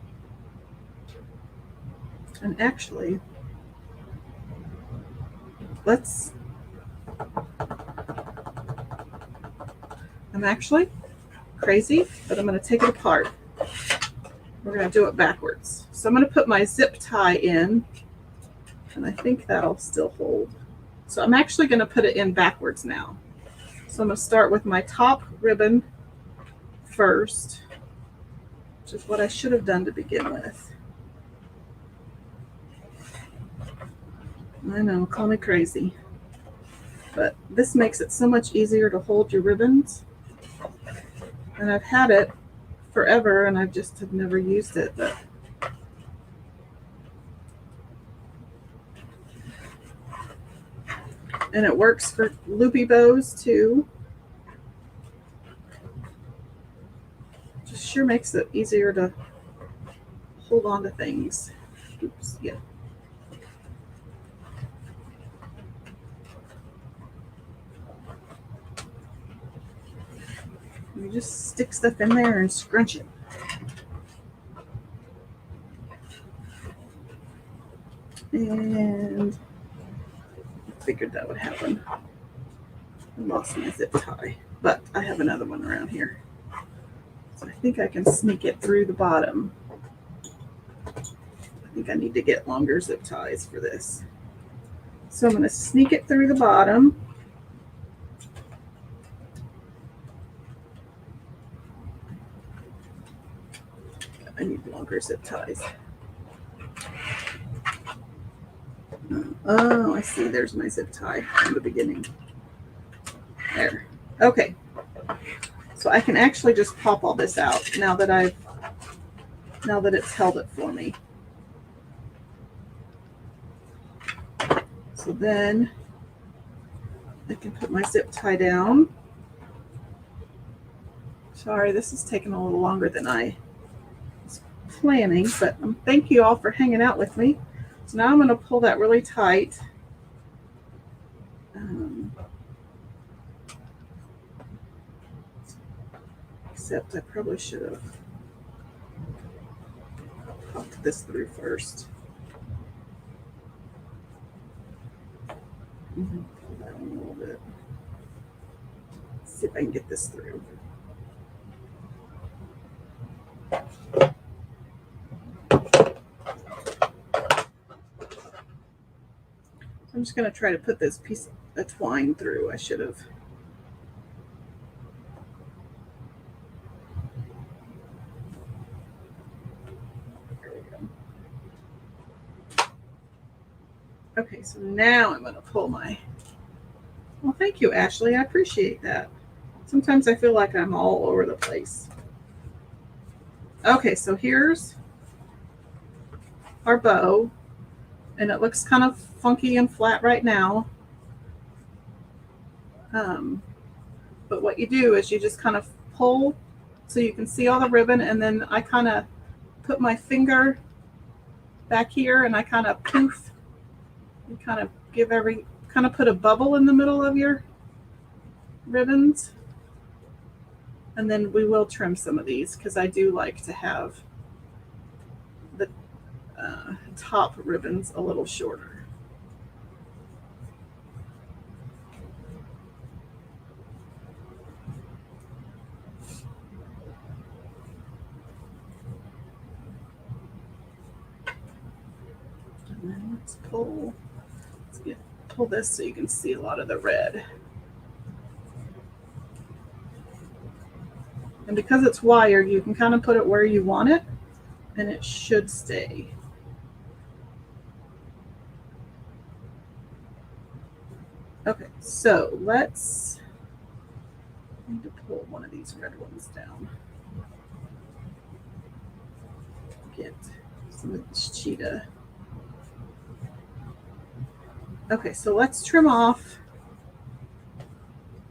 actually, I'm actually crazy, but I'm going to take it apart. We're going to do it backwards. So I'm going to put my zip tie in, and I think that'll still hold. So I'm actually going to put it in backwards now. So I'm going to start with my top ribbon first, which is what I should have done to begin with. I know, call me crazy, but this makes it so much easier to hold your ribbons. And I've had it forever, and I just have never used it. But and it works for loopy bows too. Just sure makes it easier to hold on to things. Oops, yeah. You just stick stuff in there and scrunch it. And I figured that would happen. I lost my zip tie, but I have another one around here. So I think I can sneak it through the bottom. I think I need to get longer zip ties for this. So I'm going to sneak it through the bottom. I need longer zip ties. Oh, I see. There's my zip tie from the beginning. There. Okay. So I can actually just pop all this out now that it's held it for me. So then I can put my zip tie down. Sorry, this is taking a little longer than I was planning, but thank you all for hanging out with me. So now I'm going to pull that really tight. Except I probably should have popped this through first. Pull that one a little bit. See if I can get this through. I'm just going to try to put this piece of twine through. I should have. There we go. Okay, so now I'm going to pull my. Well, thank you, Ashley. I appreciate that. Sometimes I feel like I'm all over the place. Okay, so here's our bow, and it looks kind of funky and flat right now. But what you do is you just kind of pull so you can see all the ribbon, and then I kind of put my finger back here and I kind of poof and kind of put a bubble in the middle of your ribbons. And then we will trim some of these because I do like to have the top ribbons a little shorter. And then let's pull this so you can see a lot of the red. And because it's wire, you can kind of put it where you want it, and it should stay. Okay, so I need to pull one of these red ones down. Get some of this cheetah. Okay, so let's trim off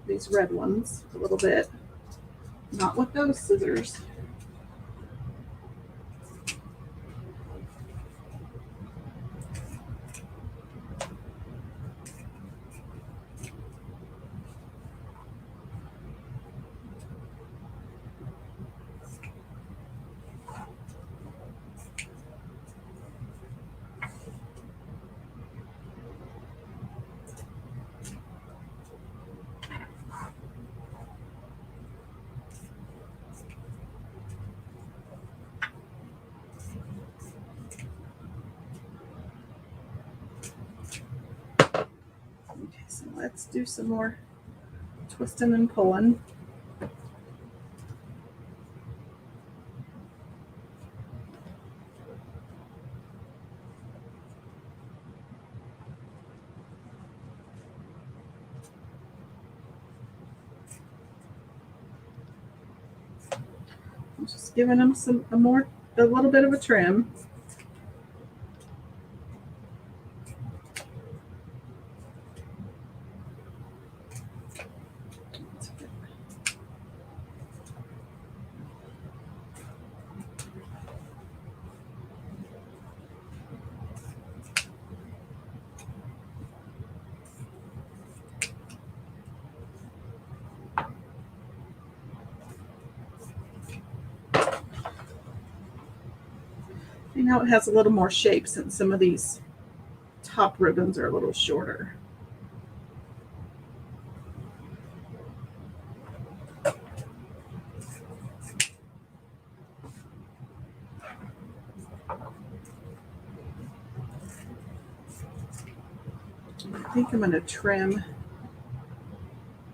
these red ones a little bit. Not with those scissors. Okay, so let's do some more twisting and pulling. I'm just giving them a little bit of a trim. And now it has a little more shape since some of these top ribbons are a little shorter. I think I'm going to trim.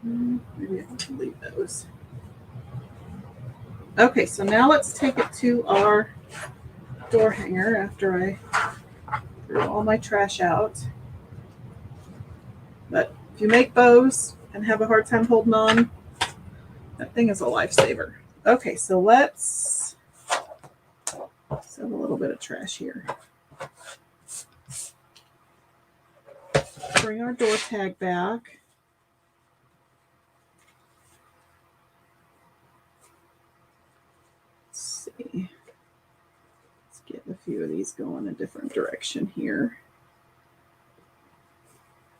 Maybe I can leave those. Okay, so now let's take it to our door hanger after I threw all my trash out. But if you make bows and have a hard time holding on, that thing is a lifesaver. Okay, so let's have a little bit of trash here. Bring our door tag back. Let's see. Let's get a few of these going a different direction here.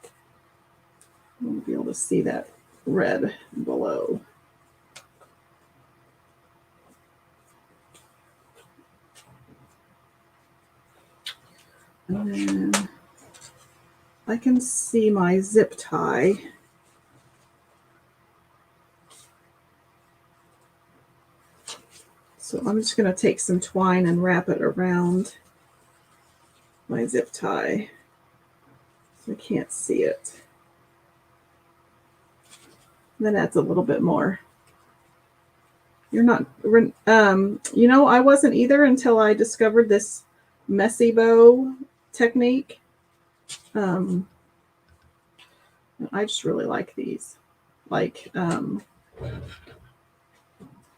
I want to be able to see that red below. And then I can see my zip tie. So I'm just going to take some twine and wrap it around my zip tie so I can't see it. And then adds a little bit more. You're not, you know, I wasn't either until I discovered this messy bow technique. I just really like these. Like,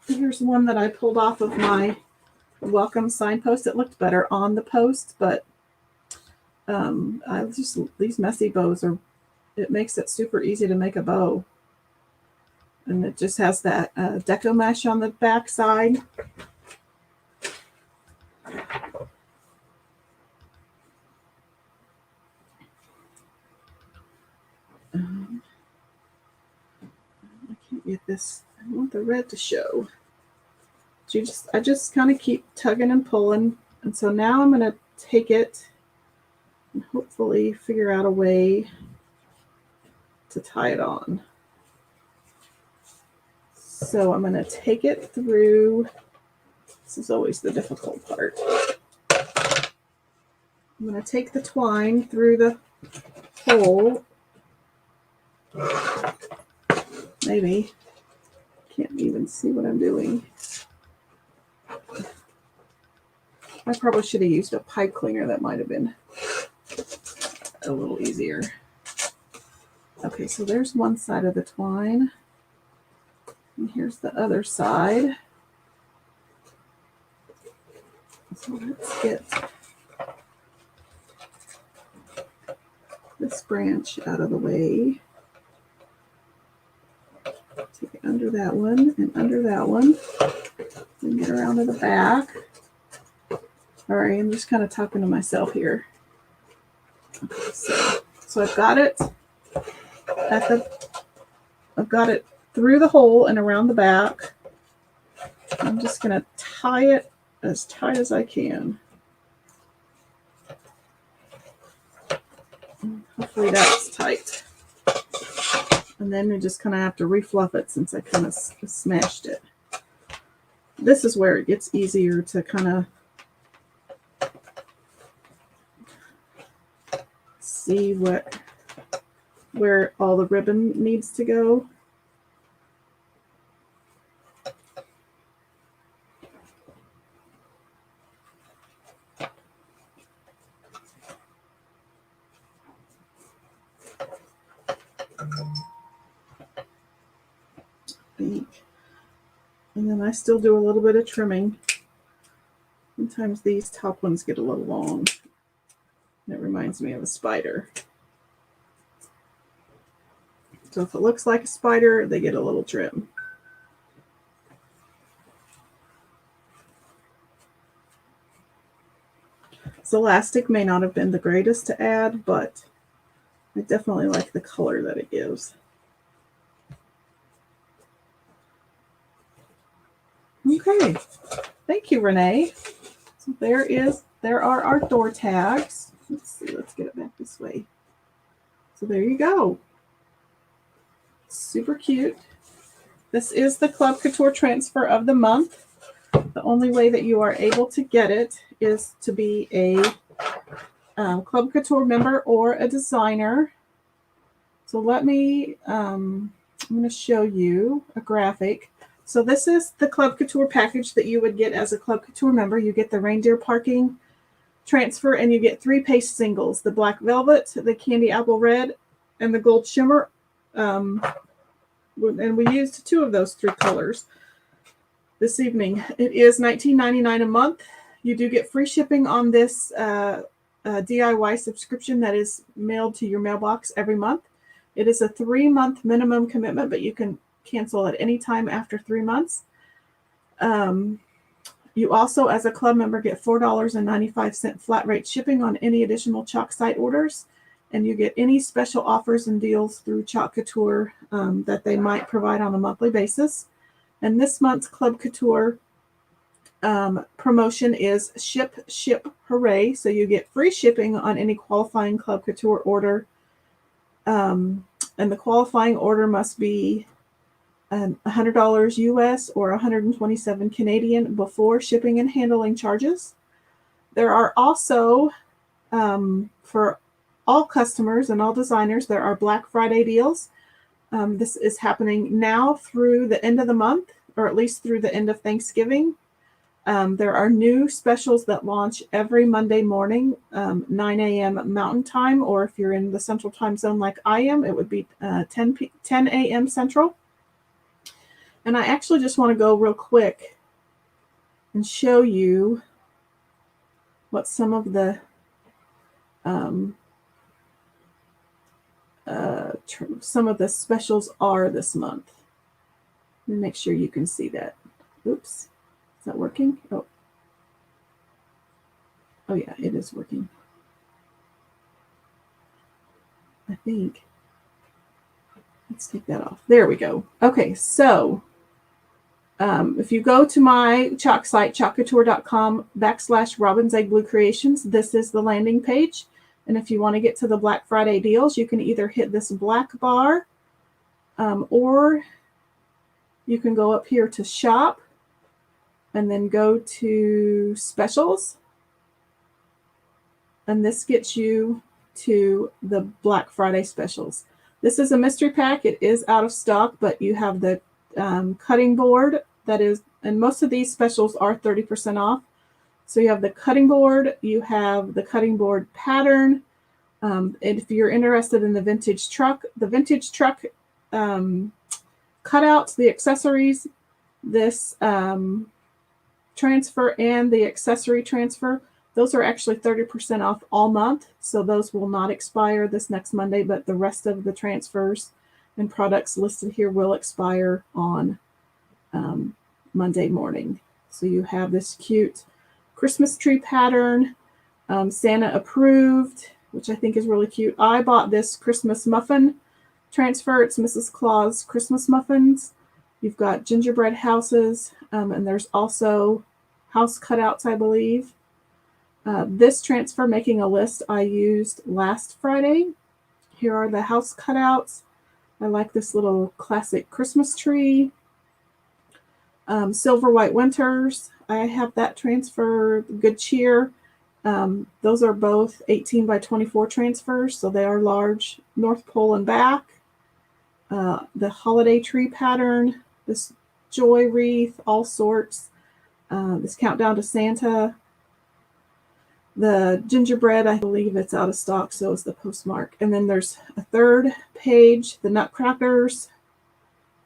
here's one that I pulled off of my welcome signpost. It looked better on the post, but these messy bows it makes it super easy to make a bow. And it just has that deco mesh on the back side. I can't get this. I want the red to show. So I just kind of keep tugging and pulling. And so now I'm going to take it and hopefully figure out a way to tie it on. So I'm going to take it through. This is always the difficult part. I'm going to take the twine through the hole. Maybe. Can't even see what I'm doing. I probably should have used a pipe cleaner. That might have been a little easier. Okay, so there's one side of the twine. And here's the other side. So let's get this branch out of the way. Take it under that one and under that one. And get around to the back. All right, I'm just kind of talking to myself here. Okay, so I've got it I've got it through the hole and around the back. I'm just going to tie it as tight as I can. Hopefully that's tight. And then we just kind of have to refluff it since I kind of smashed it. This is where it gets easier to kind of see where all the ribbon needs to go. And then I still do a little bit of trimming. Sometimes these top ones get a little long. It reminds me of a spider. So if it looks like a spider, they get a little trim. This elastic may not have been the greatest to add, but I definitely like the color that it gives. Okay, thank you, Renee. So there is there are our door tags. Let's see, let's get it back this way. So there you go. Super cute. This is the Club Couture transfer of the month. The only way that you are able to get it is to be a Club Couture member or a designer. So let me, I'm going to show you a graphic. So this is the Club Couture package that you would get as a Club Couture member. You get the reindeer parking transfer, and you get 3 paste singles, the black velvet, the candy apple red, and the gold shimmer. And we used 2 of those 3 colors this evening. It is $19.99 a month. You do get free shipping on this DIY subscription that is mailed to your mailbox every month. It is a 3-month minimum commitment, but you can cancel at any time after 3 months. You also, as a club member, get $4.95 flat rate shipping on any additional Chalk site orders, and you get any special offers and deals through Chalk Couture that they might provide on a monthly basis. And this month's Club Couture promotion is Ship, Hooray! So you get free shipping on any qualifying Club Couture order. And the qualifying order must be $100 US or $127 Canadian before shipping and handling charges. There are also, for all customers and all designers, there are Black Friday deals. This is happening now through the end of the month, or at least through the end of Thanksgiving. There are new specials that launch every Monday morning, 9 a.m. Mountain Time, or if you're in the Central Time Zone like I am, it would be 10 a.m. Central. And I actually just want to go real quick and show you what some of the specials are this month. Let me make sure you can see that. Oops, is that working? Oh yeah, it is working. I think. Let's take that off. There we go. Okay, so if you go to my Chalk site, chalkcouture.com/Robin's Egg Blue Creations, this is the landing page. And if you want to get to the Black Friday deals, you can either hit this black bar or you can go up here to shop and then go to specials. And this gets you to the Black Friday specials. This is a mystery pack. It is out of stock, but you have the cutting board that is, and most of these specials are 30% off. So you have the cutting board, you have the cutting board pattern. And if you're interested in the vintage truck cutouts, the accessories, this transfer and the accessory transfer, those are actually 30% off all month. So those will not expire this next Monday, but the rest of the transfers and products listed here will expire on Monday morning. So you have this cute Christmas tree pattern, Santa approved, which I think is really cute. I bought this Christmas muffin transfer. It's Mrs. Claus Christmas muffins. You've got gingerbread houses, and there's also house cutouts, I believe. This transfer, making a list, I used last Friday. Here are the house cutouts. I like this little classic Christmas tree. Silver White Winters, I have that transfer. Good Cheer, those are both 18 by 24 transfers, so they are large, North Pole and back. The holiday tree pattern, this joy wreath, all sorts, this countdown to Santa. The gingerbread, I believe it's out of stock, so is the postmark. And then there's a third page, the nutcrackers.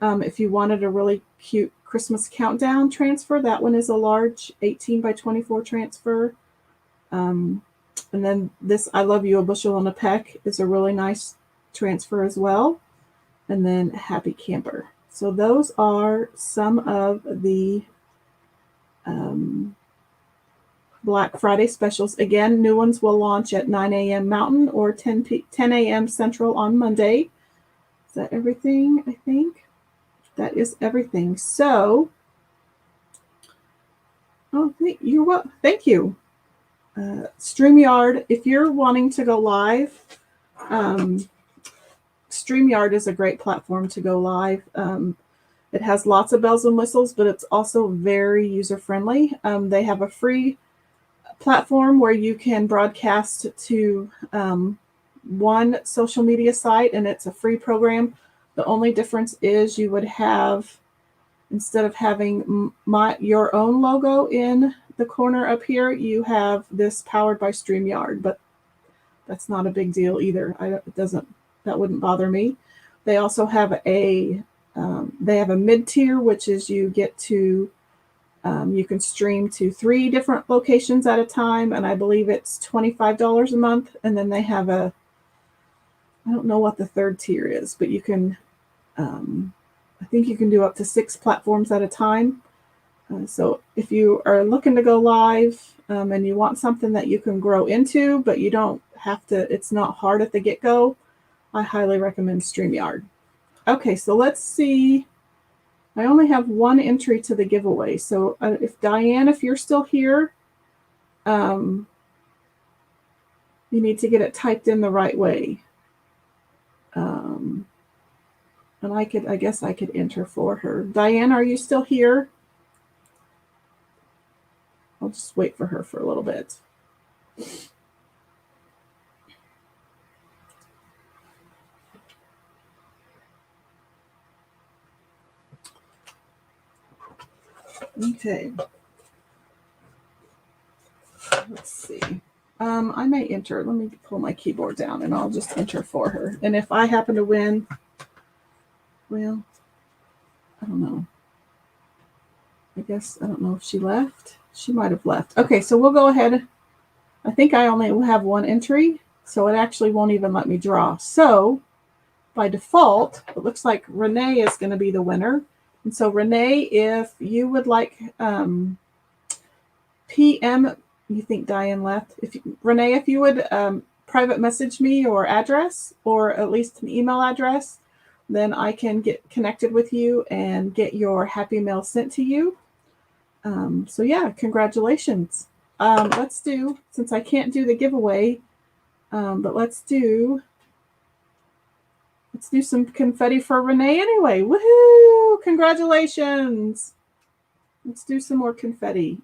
If you wanted a really cute Christmas countdown transfer, that one is a large 18 by 24 transfer. And then this I Love You a Bushel and a Peck is a really nice transfer as well. And then Happy Camper. So those are some of the Black Friday specials. Again, new ones will launch at 9 a.m. Mountain or 10 a.m. Central on Monday. Is that everything? I think that is everything. So, oh, you're welcome. Thank you. StreamYard, if you're wanting to go live, StreamYard is a great platform to go live. It has lots of bells and whistles, but it's also very user-friendly. They have a free platform where you can broadcast to one social media site, and it's a free program. The only difference is you would have, instead of having your own logo in the corner up here, you have this powered by StreamYard, but that's not a big deal either. That wouldn't bother me. They also have a mid-tier, which is you get to you can stream to 3 different locations at a time, and I believe it's $25 a month. And then they have I don't know what the third tier is, but you can, I think you can do up to 6 platforms at a time. So if you are looking to go live and you want something that you can grow into, but you don't have to, it's not hard at the get-go, I highly recommend StreamYard. Okay, so let's see. I only have 1 entry to the giveaway. So if Diane, if you're still here, you need to get it typed in the right way. And I guess I could enter for her. Diane, are you still here? I'll just wait for her for a little bit. Okay. Let's see. I may enter. Let me pull my keyboard down and I'll just enter for her. And if I happen to win, well, I don't know. I guess, I don't know if she left. She might have left. Okay, so we'll go ahead. I think I only have 1 entry, so it actually won't even let me draw. So by default, it looks like Renee is going to be the winner. And so Renee, if you would like PM, you think Diane left? Renee, if you would private message me your address, or at least an email address, then I can get connected with you and get your happy mail sent to you. So yeah, congratulations. Let's do, since I can't do the giveaway, but let's do some confetti for Renee anyway. Woohoo! Congratulations. Let's do some more confetti.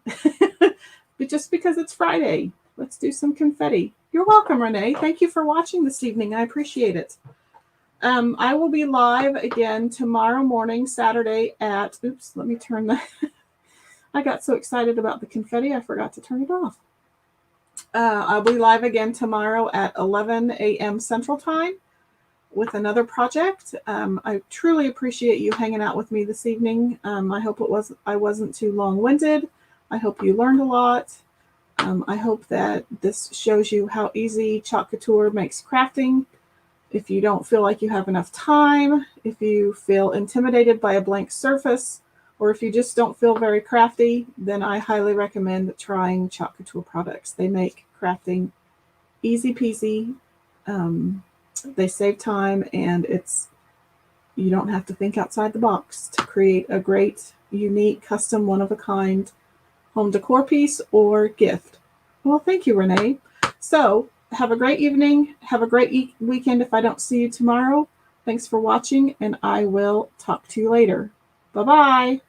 But just because it's Friday, let's do some confetti. You're welcome, Renee. Thank you for watching this evening. I appreciate it. I will be live again tomorrow morning, Saturday at, oops, let me turn the, I got so excited about the confetti, I forgot to turn it off. I'll be live again tomorrow at 11 a.m. Central Time with another project. I truly appreciate you hanging out with me this evening. I hope I wasn't too long-winded. I hope you learned a lot. I hope that this shows you how easy Chalk Couture makes crafting. If you don't feel like you have enough time, if you feel intimidated by a blank surface, or if you just don't feel very crafty, then I highly recommend trying Chalk Couture products. They make crafting easy peasy. They save time, and you don't have to think outside the box to create a great, unique, custom, one-of-a-kind home decor piece or gift. Well, thank you, Renee. So have a great evening. Have a great weekend if I don't see you tomorrow. Thanks for watching, and I will talk to you later. Bye-bye.